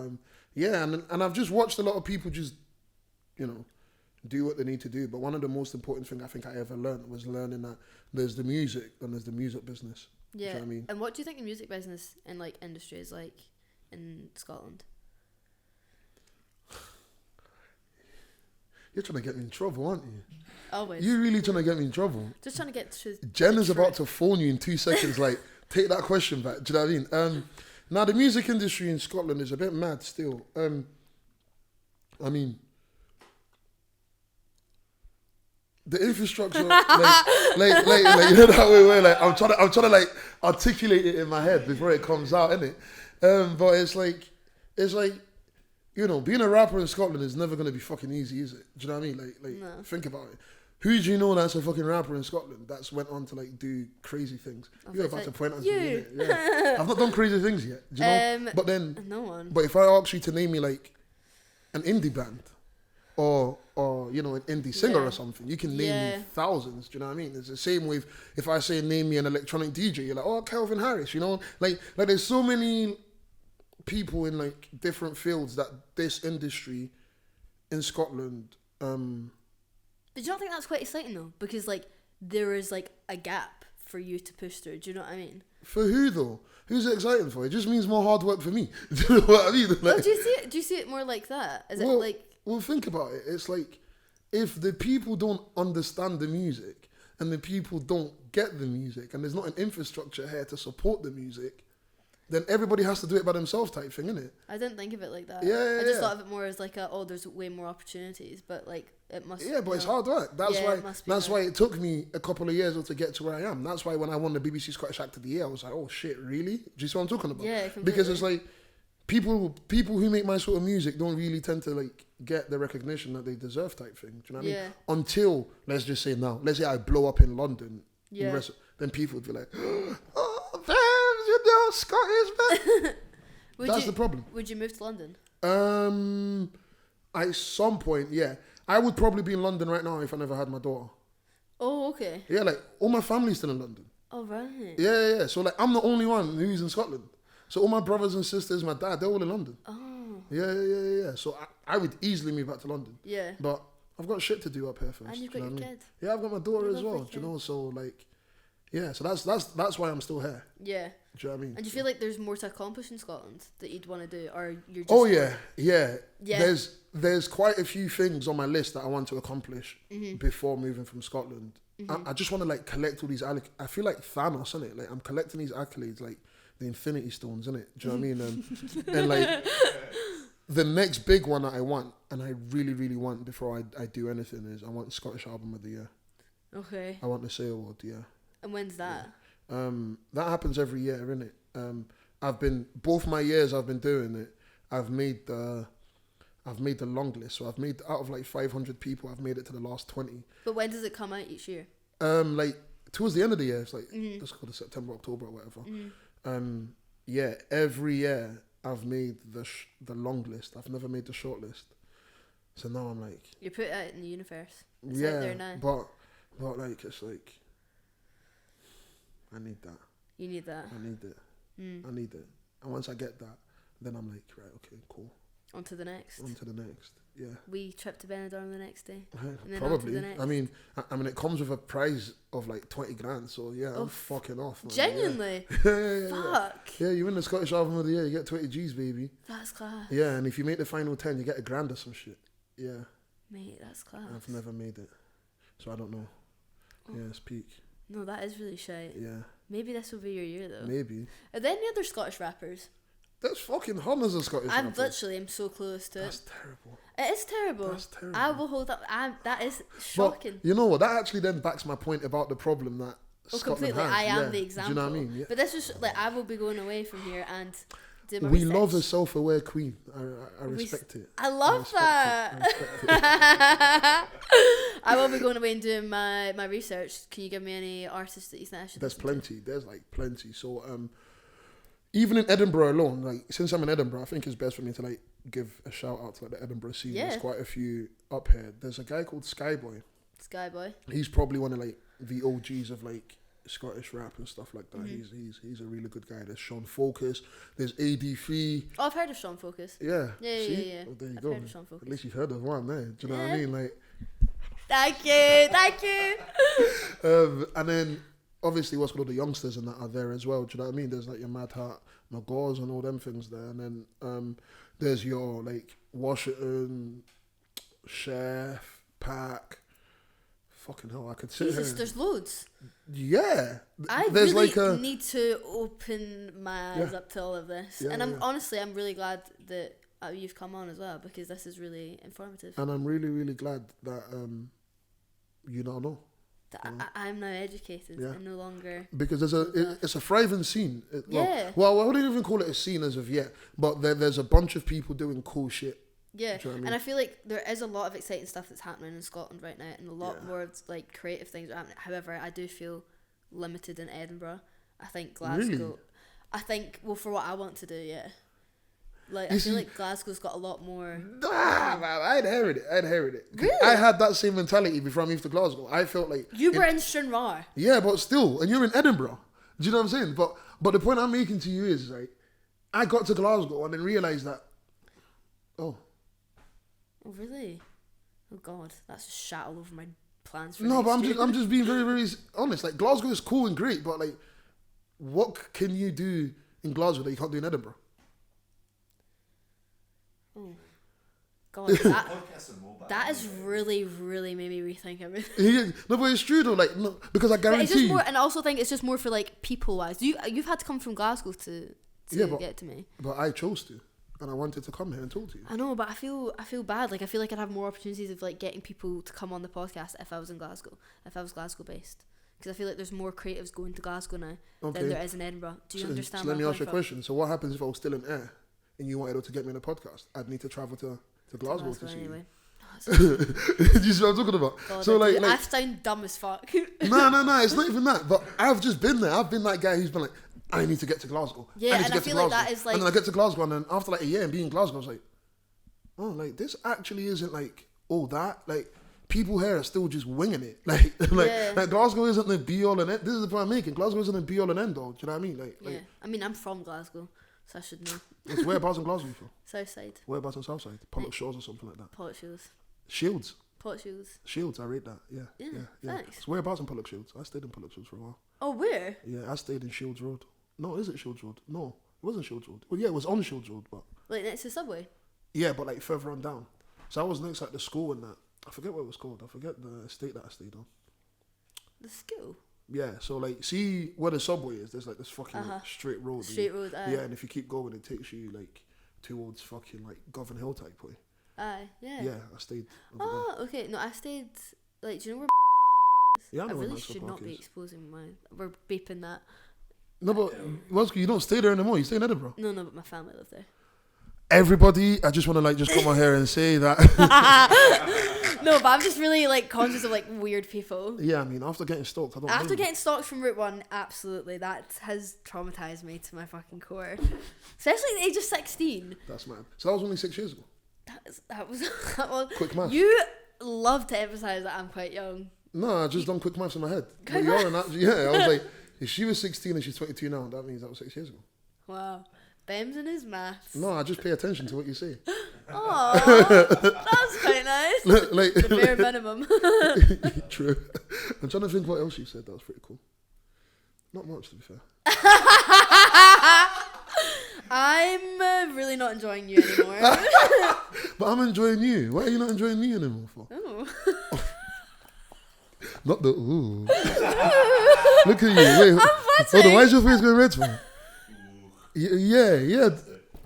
yeah, and I've just watched a lot of people just, you know, do what they need to do. But one of the most important things I think I ever learned was learning that there's the music and there's the music business. Yeah. Do you know what I mean? And what do you think the music business and like industry is like in Scotland? You're trying to get me in trouble, aren't you? Always. You're really trying to get me in trouble. Just trying to get to. Jen is about to phone you in 2 seconds. Like, take that question back. Do you know what I mean? Now the music industry in Scotland is a bit mad still. I mean, the infrastructure, you know that way where like I'm trying to like articulate it in my head before it comes out, innit? But it's like, you know, being a rapper in Scotland is never gonna be fucking easy, is it? Do you know what I mean? Like, no. Think about it. Who do you know that's a fucking rapper in Scotland that's went on to like do crazy things? You're about to point out to me. Yeah. I've not done crazy things yet. Do you know? But then, no one. But if I ask you to name me like an indie band, or you know, an indie singer or something, you can name me thousands. Do you know what I mean? It's the same with if I say name me an electronic DJ, you're like, oh, Calvin Harris. You know, like there's so many people in like different fields that this industry in Scotland. But do you not think that's quite exciting though? Because like there is like a gap for you to push through. Do you know what I mean? For who though? Who's it exciting for? It just means more hard work for me. Do you know what I mean? Like, well, do you see it more like that? Is it like? Well, think about it. It's like if the people don't understand the music and the people don't get the music and there's not an infrastructure here to support the music, then everybody has to do it by themselves type thing, innit? I didn't think of it like that. I just thought of it more as like there's way more opportunities, but like it must. Yeah, but it's hard work. That's why it took me a couple of years to get to where I am. That's why when I won the BBC Scottish Act of the Year, I was like, oh shit, really? Do you see what I'm talking about? Yeah, completely. Because it's like people who make my sort of music don't really tend to like get the recognition that they deserve type thing. Do you know what I mean? Until let's say I blow up in London. Yeah. Then people would be like, oh, BEMZ, you know, Scottish, man. That's the problem. Would you move to London? At some point, yeah. I would probably be in London right now if I never had my daughter. Oh, okay. Yeah, like all my family's still in London. Oh, right. Yeah. So like I'm the only one who's in Scotland. So all my brothers and sisters, my dad, they're all in London. Oh. Yeah. So I would easily move back to London. Yeah. But I've got shit to do up here first. And you've got your kid. Yeah, I've got my daughter as well. Do you know? So like, yeah. So that's why I'm still here. Yeah. Do you know what I mean? And do you feel like there's more to accomplish in Scotland that you'd want to do, or you're just? Oh yeah. There's quite a few things on my list that I want to accomplish before moving from Scotland. I just want to like collect all these. I feel like Thanos, innit? Like I'm collecting these accolades, like the Infinity Stones, innit? Do you know what I mean? And like the next big one that I want, and I really, really want before I do anything, is I want Scottish Album of the Year. Okay. I want the SAY Award, yeah. And when's that? Yeah. That happens every year, innit? Both my years I've been doing it, I've made the long list. So I've made, out of like 500 people, I've made it to the last 20. But when does it come out each year? Like towards the end of the year, it's like, let's call it September, October, or whatever. Yeah, every year I've made the long list. I've never made the short list. So now I'm like, you put it out in the universe. It's out there now. But like, it's like, I need that. You need that. I need it. I need it. And once I get that, then I'm like, right, okay, cool. On to the next. Yeah. We trip to Benidorm the next day. Probably. I mean, it comes with a prize of like 20 grand. So yeah, I'm fucking off. Man. Genuinely? Yeah. Fuck. Yeah, you win the Scottish Album of the Year, you get 20 G's, baby. That's class. Yeah, and if you make the final 10, you get $1 grand or some shit. Yeah. Mate, that's class. I've never made it, so I don't know. Yeah, it's peak. No, that is really shite. Yeah, Maybe this will be your year though. maybe. Are there any other Scottish rappers? That's fucking Hummers of Scottish I'm rappers. literally am so close to That's it. terrible. It is terrible. That's terrible. I will hold up. That is shocking. But you know what? That actually then backs my point about the problem that Oh, Scotland completely. has. I am Yeah. the example. Do you know what I mean? Yeah. But this was like I will be going away from here and do my We research. love a self-aware queen. I We respect it. I love respect that. it. I respect it. I will be going away and doing my research. Can you give me any artists that you think I should There's listen to? plenty. There's like plenty. So even in Edinburgh alone, like since I'm in Edinburgh, I think it's best for me to like give a shout out to like the Edinburgh scene. Yeah. There's quite a few up here. There's a guy called Skyboy. Skyboy. He's probably one of like the OGs of like Scottish rap and stuff like that. Mm-hmm. He's a really good guy. There's Sean Focus. There's AD3. Oh, I've heard of Sean Focus. Yeah. Yeah. See? Oh, there you I've go. heard of Sean Focus. At least you've heard of one there. Do you know what I Yeah. mean? Like, Thank you. and then obviously what's called the youngsters and that are there as well. Do you know what I mean? There's like your Mad Hat, Nagors and all them things there. And then there's your like Washington, Chef, Pack. Fucking hell, I could sit Jesus, here. there's loads. Yeah. I There's really like a need to open my eyes Yeah. up to all of this. Yeah, And I'm yeah. honestly, I'm really glad that you've come on as well because this is really informative. and I'm really, really glad that you don't know. I'm now educated Yeah. and no longer. Because it's a thriving scene. Yeah. Well, I wouldn't even call it a scene as of yet, but there's a bunch of people doing cool shit. Yeah, Do you know what I mean? and I feel like there is a lot of exciting stuff that's happening in Scotland right now, and a lot Yeah. more of, like creative things are happening. However, I do feel limited in Edinburgh. I think Glasgow. Really? I think for what I want to do, yeah. Like You I feel see- like Glasgow's got a lot more. Man, I'd heard it. 'Cause Really? I had that same mentality before I moved to Glasgow. I felt like You were in Stranraer. yeah, but still, and you're in Edinburgh. Do you know what I'm saying? But the point I'm making to you is like, I got to Glasgow and then realized that, oh Oh really? Oh God, that's just shat all over my plans for no, next but year. I'm just being very, very honest. Like Glasgow is cool and great, but like, what can you do in Glasgow that you can't do in Edinburgh? Oh God, that Podcasts are mobile. that has really, really made me rethink everything. Yeah, no, but it's true though. Like, no, because I But it's guarantee just you. more, and I also think it's just more for like people wise. You've had to come from Glasgow to Yeah, but- get to me. But I chose to, and I wanted to come here and talk to you. I know, but I feel bad. Like I feel like I'd have more opportunities of like getting people to come on the podcast if I was in Glasgow, if I was Glasgow based. Because I feel like there's more creatives going to Glasgow now Okay. than there is in Edinburgh. Do you understand? So let where me I'm ask you a coming question. So what happens if I was still in air and you wanted to get me on a podcast? I'd need to travel to from? Glasgow to see anyway. you. Do you see what I'm talking about? God, So I like sound dumb as fuck. no, it's not even that. But I've just been there. I've been that guy who's been like, I need to get to Glasgow. Yeah, I need and to I get to feel like Glasgow. that is, like- And then I get to Glasgow, and then after like a year and being in Glasgow, I was like, oh, like this actually isn't like all that. Like people here are still just winging it. Yeah. Like Glasgow isn't the be all and end. This is the point I'm making. Glasgow isn't the be all and end all. Do you know what I mean? Yeah, I mean I'm from Glasgow, so I should know. It's whereabouts in Glasgow you from? Southside, Whereabouts on Southside? Pollock Shores or something like that. Pollock Shields, Shields. Pollock Shields. Shields, I read that. Yeah. Yeah, thanks. So whereabouts in Pollock Shields? I stayed in Pollock Shields for a while. Oh, where? Yeah, I stayed in Shields Road. No, is it Shields Road? No, it wasn't Shields Road. Well, yeah, it was on Shields Road, but Like next to Subway. yeah, but like further on down. So I was next at the school and that. I forget what it was called. I forget the estate that I stayed on. The school. Yeah, so like, see where the subway is? There's like this fucking like, straight road. Straight road. Yeah, and if you keep going, it takes you like towards fucking like Govan Hill type way. Aye, yeah. Yeah, I stayed. Over Oh, okay. No, I stayed. Like, do you know where? there. Yeah, I I know where really Maxwell should Park not be is. exposing my. We're beeping that. No, but Wazki, you don't stay there anymore. You stay in Edinburgh. No, but my family live there. Everybody, I just want to like just come on here and say that. No, but I'm just really like conscious of like weird people. Yeah, I mean, after getting stalked, I don't. After blame you. getting stalked from Route 1, absolutely, that has traumatized me to my fucking core. Especially at the age of 16. That's mad. So that was only 6 years ago. That was Quick math. You love to emphasize that I'm quite young. No, I just done quick maths in my head. But Quick you're an yeah, I was like, if she was 16 and she's 22 now, that means that was 6 years ago. Wow. BEMZ and his maths. No, I just pay attention to what you say. Oh, that's quite nice. Like, The bare minimum. true. I'm trying to think what else you said that was pretty cool. Not much, to be fair. I'm really not enjoying you anymore. But I'm enjoying you. Why are you not enjoying me anymore for? Oh. Not the ooh. Look at you. Wait, I'm hold on. Why is your face going red for? Yeah.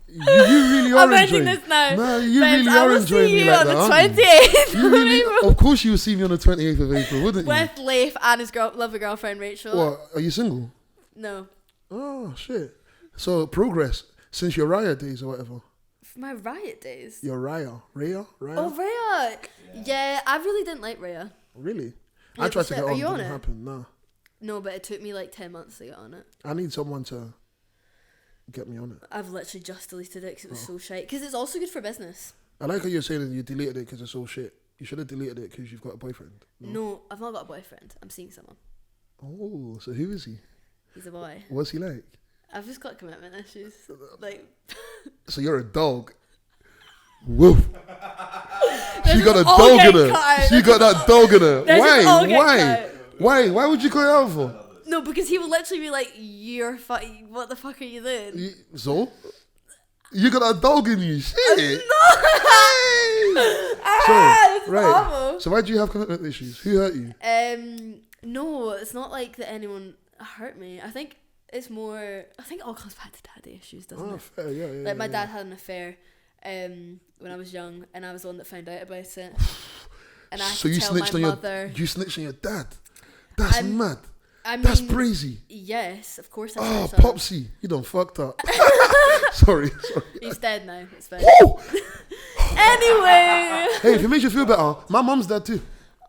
You really are I'm ending enjoying. this now. Nah, you Babes, really I are will enjoying see me you like on that, the aren't you? 28th You of really, April. of course, you will see me on the 28th of April, wouldn't you? With Leif and his lovely girlfriend Rachel. What? Are you single? No. Oh shit. So progress since your Raya days or whatever. For my riot days. Your Raya. Oh, Raya. Yeah, I really didn't like Raya. Really? Yeah, I tried to but get are on. you on Didn't it? happen. Nah. No, but it took me like 10 months to get on it. I need someone to get me on it. I've literally just deleted it because it was so shite. Because it's also good for business. I like how you're saying that you deleted it because it's all shit. You should have deleted it because you've got a boyfriend. No, I've not got a boyfriend. I'm seeing someone. Oh, so who is he? He's a boy. What's he like? I've just got commitment issues. Like, So you're a dog. Woof. She This got is a all dog in getting her. cut out. She got that dog in her. This is all getting Why? cut out. Why would you call it out for? no, because he would literally be like, "You're what the fuck are you doing?" So? You got a dog in you. Shit. Hey. Ah, it's right. awful. So why do you have commitment issues? Who hurt you? No, it's not like that anyone hurt me. I think it's more. I think it all comes back to daddy issues, doesn't it? Fair, yeah. Like my dad had an affair when I was young, and I was the one that found out about it. And I So had you to tell my snitched on mother. you snitched on your dad. That's mad. I mean, That's crazy. Yes, of course. I Oh, snitched on him. Popsy, you done fucked up. sorry. He's dead now. It's fine. Oh! Anyway. Hey, if it makes you feel better, my mum's dead too.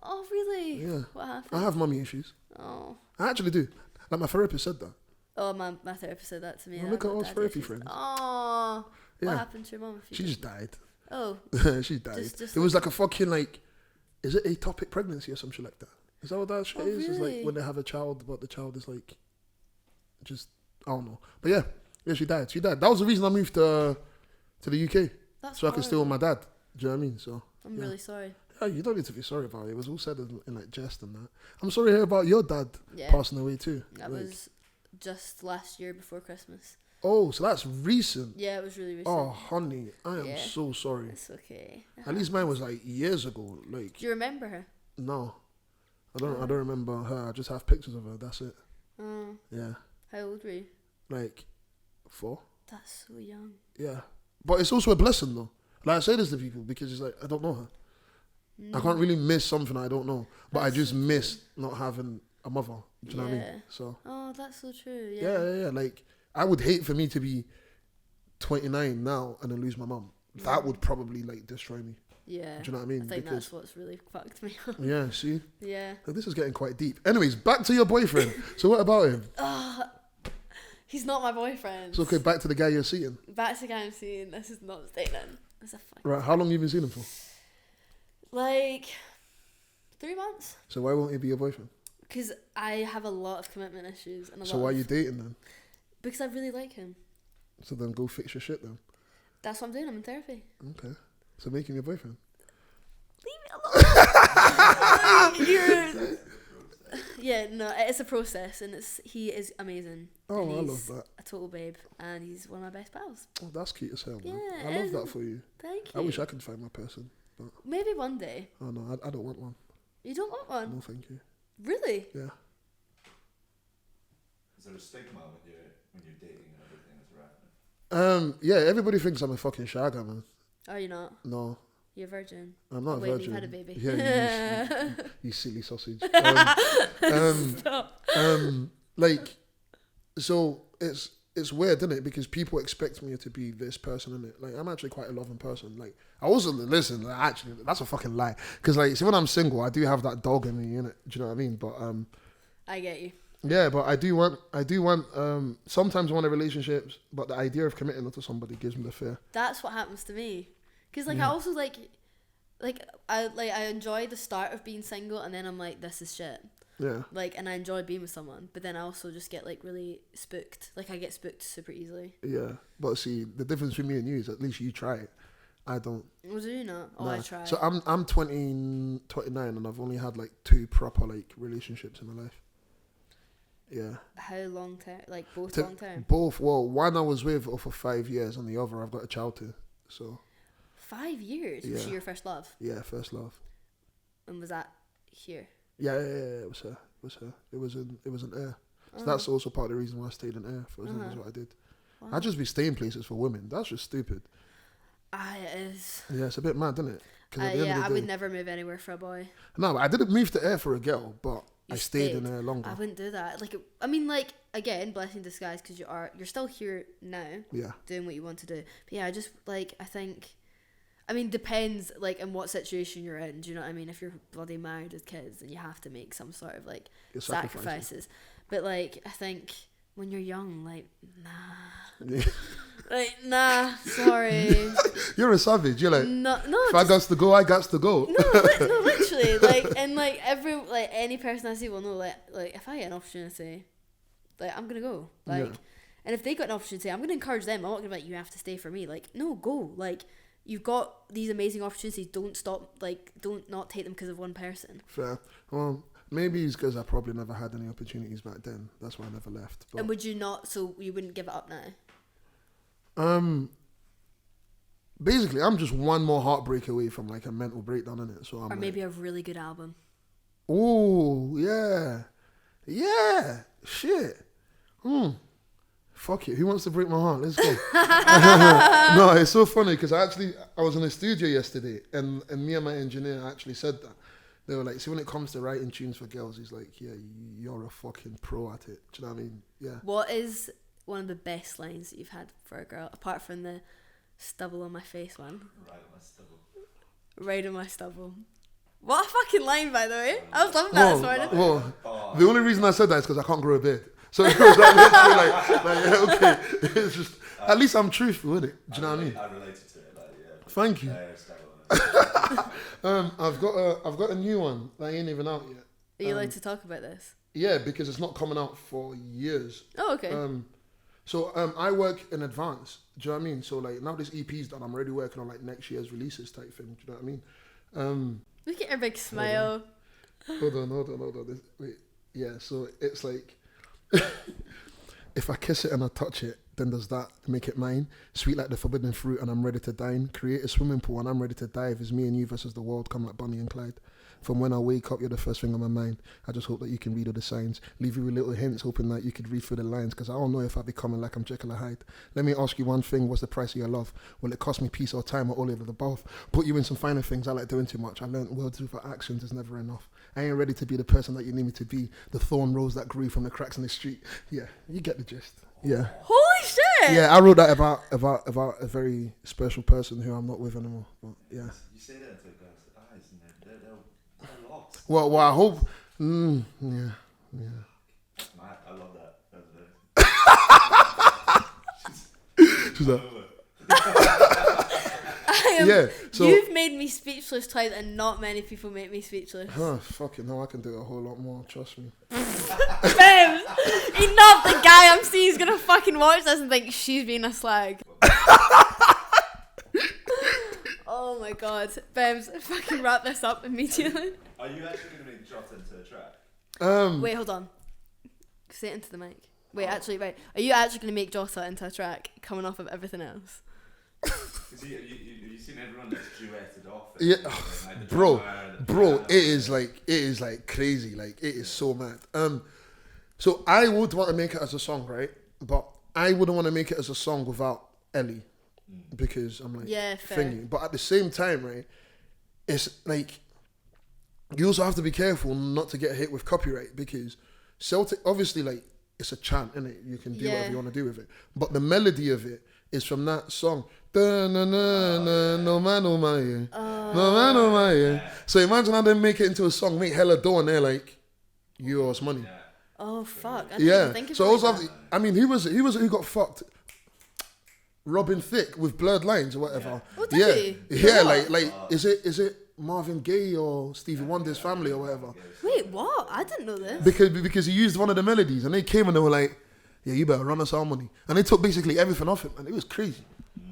Oh really? Yeah. What happened? I have mummy issues. Oh. I actually do. Like my therapist said that. Oh, my therapist said that to me. Well, look at I've us got therapy issues. friends. Oh. Yeah. What happened to your mum? She just died. Oh. She died. Just it was like a fucking like, is it atopic pregnancy or some shit like that? Is that what that shit is? It's like really? when they have a child, but the child is like, just I don't know. But yeah, she died. That was the reason I moved to the UK, That's so I could stay with my dad. Do you know what I mean? So I'm yeah. really sorry. Yeah, you don't need to be sorry about it. It was all said in like jest and that. I'm sorry to hear about your dad Yeah. passing away too. That Like, was just last year before Christmas. oh, so that's recent. Yeah, it was really recent. Oh, honey, I am Yeah. so sorry. It's okay. At least mine was like years ago. Like Do you remember her? no, I don't remember her. I just have pictures of her. That's it. Oh. Yeah, How old were you? like 4. That's so young. Yeah, but it's also a blessing though. Like I say this to people because it's like I don't know her. I can't really miss something I don't know, but I That's just so miss not having a mother. Do you know what I Yeah. mean? So Oh, that's so true. Yeah. yeah. Like I would hate for me to be 29 now and then lose my mum. That would probably like destroy me. Yeah. Do you know what I mean? I think Because that's what's really fucked me up. yeah, see, Yeah. like, this is getting quite deep. Anyways, back to your boyfriend. So what about him? He's not my boyfriend. It's okay. Back to the guy you're seeing. Back to the guy I'm seeing. This is not statement. It's a fuck. Right. How long you been seeing him for? Like 3 months. So why won't he be your boyfriend? Because I have a lot of commitment issues and a So lot why are of, you dating then? because I really like him. So then go fix your shit then. That's what I'm doing. I'm in therapy. Okay. So make him your boyfriend. Leave me alone. Yeah, no, it's a process, and he is amazing. Oh, and I love he's that. a total babe, and he's one of my best pals. Oh, that's cute as hell, man. Yeah, I it love is. that for you. Thank you. I wish I could find my person. But Maybe one day. oh no, I don't want one. You don't want one? No, thank you. Really? Yeah. Is there a stigma when you're dating and everything is happening? Yeah, everybody thinks I'm a fucking shagger, man. Are you not? No, You're a virgin. I'm not Oh, a wait, virgin. you've had a baby. Yeah, you silly sausage. Like, so it's weird, isn't it? Because people expect me to be this person, innit? Like, I'm actually quite a loving person. Like, I also listen. Like, actually, that's a fucking lie. Because like, see, when I'm single, I do have that dog in me, innit? Do you know what I mean? But I get you. yeah, but I do want. Sometimes I want a relationships, but the idea of committing to somebody gives me the fear. That's what happens to me. Because like I also like I enjoy the start of being single, and then I'm like, this is shit. Yeah. Like, and I enjoy being with someone, but then I also just get like really spooked. Like I get spooked super easily. Yeah, but see, the difference between me and you is at least you try it. I don't. Well, do you not? Oh, Nah. I try. So I'm 29 and I've only had like 2 proper like relationships in my life. Yeah. How long term? Like both To- long term? Both. Well, one I was with for 5 years, and the other I've got a child to. So 5 years? Was she Yeah. your first love? yeah, first love. And was that here? Yeah, it was her. was her. It was an air. So that's also part of the reason why I stayed in air for as long as what I did. Wow. I'd just be staying places for women. That's just stupid. It is. Yeah, it's a bit mad, isn't it? 'Cause at the end of the I day- would never move anywhere for a boy. No, but I didn't move to air for a girl, but You I stayed stayed. in air longer. I wouldn't do that. Like, I mean, like, again, blessing in disguise, because you're still here now, Yeah. doing what you want to do. But yeah, I just, like, I think, I mean, depends, like, in what situation you're in. Do you know what I mean? If you're bloody married with kids, then you have to make some sort of, like, Your sacrifices. But, like, I think when you're young, like, nah. Yeah. Like, nah, sorry. You're a savage. You're like, No, if I got to go, I got to go. no, literally, like, and like any person I see will know, like if I get an opportunity, like I'm gonna go, like, Yeah. and if they got an opportunity, I'm gonna encourage them. I'm not gonna be like, you have to stay for me. Like, no, go. Like, you've got these amazing opportunities. Don't stop. Like, don't not take them because of one person. Fair. Well, maybe it's because I probably never had any opportunities back then. That's why I never left. But, And would you not? So you wouldn't give it up now? basically, I'm just one more heartbreak away from like a mental breakdown in it. So I'm Or maybe a really good album. oh yeah, shit. Fuck it. Who wants to break my heart? Let's go. No, it's so funny because I was in the studio yesterday and me and my engineer actually said that. They were like, see, when it comes to writing tunes for girls, he's like, yeah, you're a fucking pro at it. Do you know what I mean? Yeah. What is one of the best lines that you've had for a girl, apart from the stubble on my face one? Right on my stubble. Right on my stubble. What a fucking line, by the way. I was loving that this morning. Well, the only reason I said that is because I can't grow a beard. So it was like, literally like, yeah, okay. It's just, at least I'm truthful with it. Do you know what I mean? I related to it, like, yeah. Thank you. Stubble. I've got a new one that ain't even out yet. Are you allowed to talk about this? Yeah, because it's not coming out for years. Oh, okay. So I work in advance. Do you know what I mean? So like now this EP's done, I'm already working on like next year's releases type thing. Do you know what I mean? Look at your big smile. Hold on. Wait. Yeah, so it's like if I kiss it and I touch it, then does that make it mine? Sweet like the forbidden fruit and I'm ready to dine. Create a swimming pool and I'm ready to dive. It's me and you versus the world, come like Bonnie and Clyde. From when I wake up, you're the first thing on my mind. I just hope that you can read all the signs. Leave you with little hints, hoping that you could read through the lines. Because I don't know if I'll be coming like I'm Jekyll or Hyde. Let me ask you one thing. What's the price of your love? Will it cost me peace or time or all of the both? Put you in some finer things. I like doing too much. I learned words with actions is never enough. I ain't ready to be the person that you need me to be. The thorn rose that grew from the cracks in the street. Yeah, you get the gist. Yeah. Holy shit! Yeah, I wrote that about a very special person who I'm not with anymore. But, yeah. You say that to a girl's eyes and they're lost. Well, I hope. Yeah. That's mad. I love that. She's like, Yeah. So You've made me speechless twice, and not many people make me speechless. fucking hell, I can do a whole lot more. Trust me. BEMZ, enough. The guy I'm seeing is gonna fucking watch this and think she's being a slag. Oh my god, BEMZ, fucking wrap this up immediately. Are you actually going to make Jota into a track? Wait, hold on. Say it into the mic. Wait, actually, right. Are you actually gonna make Jota into a track coming off of everything else? Because you've seen everyone that's duetted off. Yeah, Like the bro, drummer, it is like crazy. Like it is so mad. So I would want to make it as a song, right? But I wouldn't want to make it as a song without Ellie, because I'm like fair. thingy. But at the same time, right, it's like you also have to be careful not to get hit with copyright, because Celtic, obviously, like it's a chant, innit? You can do whatever you want to do with it. But the melody of it is from that song. No man, oh my, yeah. No man, oh my, yeah. So imagine how they make it into a song, make hella dough, and they're like, you owe us money. Yeah. Oh fuck! I didn't even think of So it also, like that. I mean, he was who got fucked. Robin Thicke with blurred lines or whatever. Oh, did he? Yeah, What? like is it Marvin Gaye or Stevie Wonder's family or whatever? Wait, what? I didn't know this. Because he used one of the melodies and they came and they were like, yeah, you better run us our money, and they took basically everything off him, and it was crazy.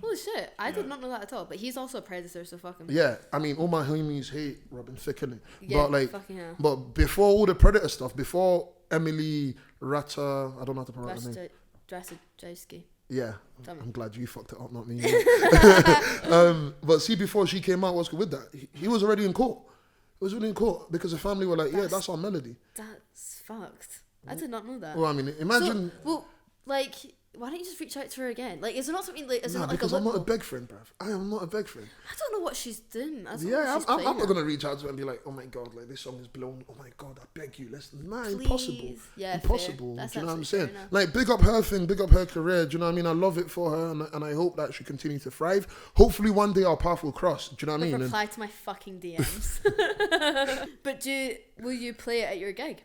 Holy shit! I did not know that at all. But he's also a predator, so fuck him. Yeah, I mean, all my homies hate Robin Thicke, innit? Yeah, But like, fucking hell. but before all the Predator stuff, before Emily Ratta, I don't know how to pronounce her name. Drastojewski. Yeah, Tell me. I'm glad you fucked it up, not me. But see, before she came out, what's good with that? He was already in court. He was already in court because the family were like, yeah, that's our melody. That's fucked. I did not know that. Well, I mean, imagine. Like, why don't you just reach out to her again? Like, is there not something like? Is there not like because a I'm not a loophole? beg friend, bruv. I am not a beg friend. I don't know what she's doing. I don't know Yeah, what she's I'm playing not at. gonna reach out to her and be like, oh my god, like this song is blown. Oh my god, I beg you, Please. impossible. Yeah, impossible. fair. That's Do you know what I'm absolutely saying? fair enough. Like, big up her thing, big up her career. Do you know what I mean? I love it for her, and I hope that she continue to thrive. Hopefully, one day our path will cross. Do you know what I mean? Reply to my fucking DMs. But will you play it at your gig?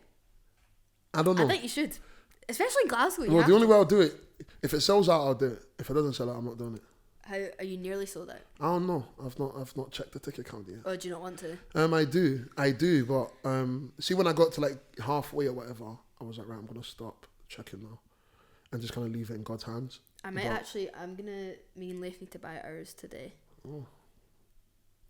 I don't know. I think you should, especially in Glasgow. Well, the only way I'll do it, if it sells out, I'll do it. If it doesn't sell out, I'm not doing it. How are you nearly sold out? I don't know. I've not checked the ticket count yet. Or do you not want to? I do, but see, when I got to like halfway or whatever, I was like, right, I'm gonna stop checking now, and just kind of leave it in God's hands. I'm gonna. Me and Leif need to buy ours today. Oh,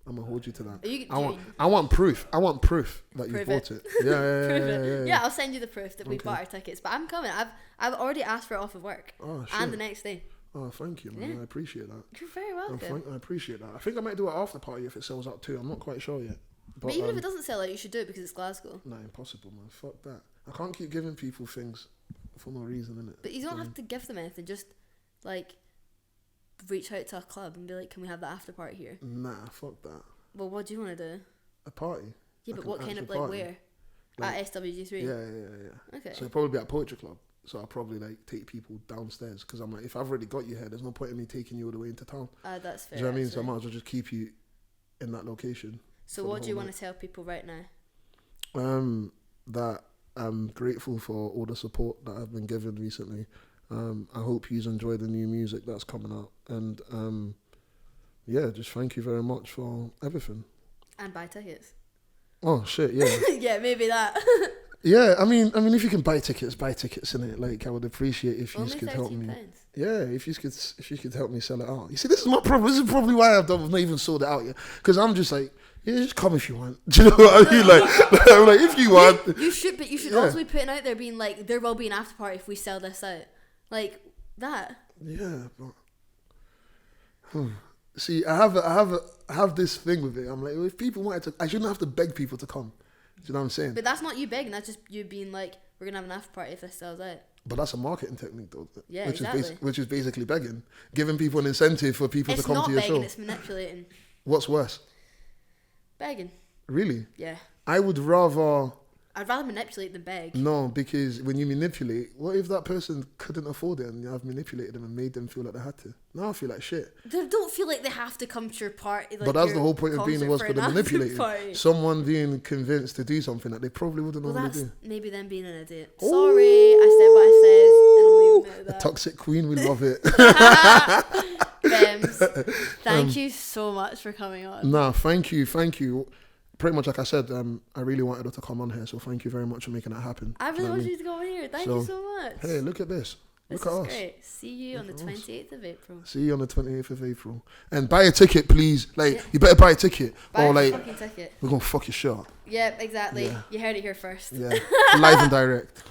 I'm gonna hold you to that. I want proof. I want proof that you Prove bought it. it. Yeah. Yeah, I'll send you the proof that we bought our tickets. But I'm coming. I've already asked for it off of work. Oh, shit. And the next day. Oh, thank you, man. Yeah. I appreciate that. You're very welcome. I appreciate that. I think I might do an after party if it sells out too. I'm not quite sure yet. But even if it doesn't sell out, you should do it because it's Glasgow. Nah, impossible, man. Fuck that. I can't keep giving people things for no reason, innit? But you don't have to give them anything. Just like reach out to a club and be like, "Can we have the after party here?" Nah, fuck that. Well, what do you want to do? A party? Yeah, Like but what an kind of actual like party? where? Like- At SWG3. Yeah. Okay. So it'll probably be at Poetry Club. So I'll probably like take people downstairs because I'm like, if I've already got you here, there's no point in me taking you all the way into town. That's fair. Do you know what I mean? So I actually. might as well just keep you in that location. So what do you want to tell people right now? That I'm grateful for all the support that I've been given recently. I hope you've enjoyed the new music that's coming out, and yeah, just thank you very much for everything. And buy tickets. Oh shit, yeah. Yeah, maybe that. Yeah, I mean, if you can buy tickets, innit? Like, I would appreciate if you Only could help me. £13. Yeah, if you could help me sell it out. You see, this is my problem. This is probably why I've not even sold it out yet. Because I'm just like, yeah, just come if you want. Do you know what I mean? Like, I'm like, if you want. You should, but you should also be putting out there being like, there will be an after party if we sell this out. Like that. Yeah, but see, I have this thing with it. I'm like, well, if people wanted to, I shouldn't have to beg people to come. Do you know what I'm saying? But that's not you begging. That's just you being like, we're gonna have an after party if this sells out. But that's a marketing technique, though. Yeah, which exactly. is which is basically begging, giving people an incentive for people to come to your It's not begging. show. It's manipulating. What's worse? Begging. Really? Yeah. I would rather. I'd rather manipulate than beg. No, because when you manipulate, what if that person couldn't afford it and I've manipulated them and made them feel like they had to? Now I feel like shit. They don't feel like they have to come to your party. Like But that's your the whole point of being concert was for the an after manipulating. party. Someone being convinced to do something that they probably wouldn't Well, normally that's do. maybe them being an idiot. Ooh. Sorry, I said what I said, and I'll leave it at A that. toxic queen, we love it. BEMZ, thank you so much for coming on. Nah, thank you. Pretty much like I said, I really wanted her to come on here, so thank you very much for making that happen. I Do really you know what want I mean? you to go on here. Thank you so much. Hey, look at this. This Look at is us. great. See you on the 28th of April. See you on the 28th of April. And buy a ticket, please. Like, Yeah. you better buy a ticket. Buy or a like, fucking ticket. we're going to fuck your shit up. Yep, exactly. Yeah. You heard it here first. Yeah. Live and direct.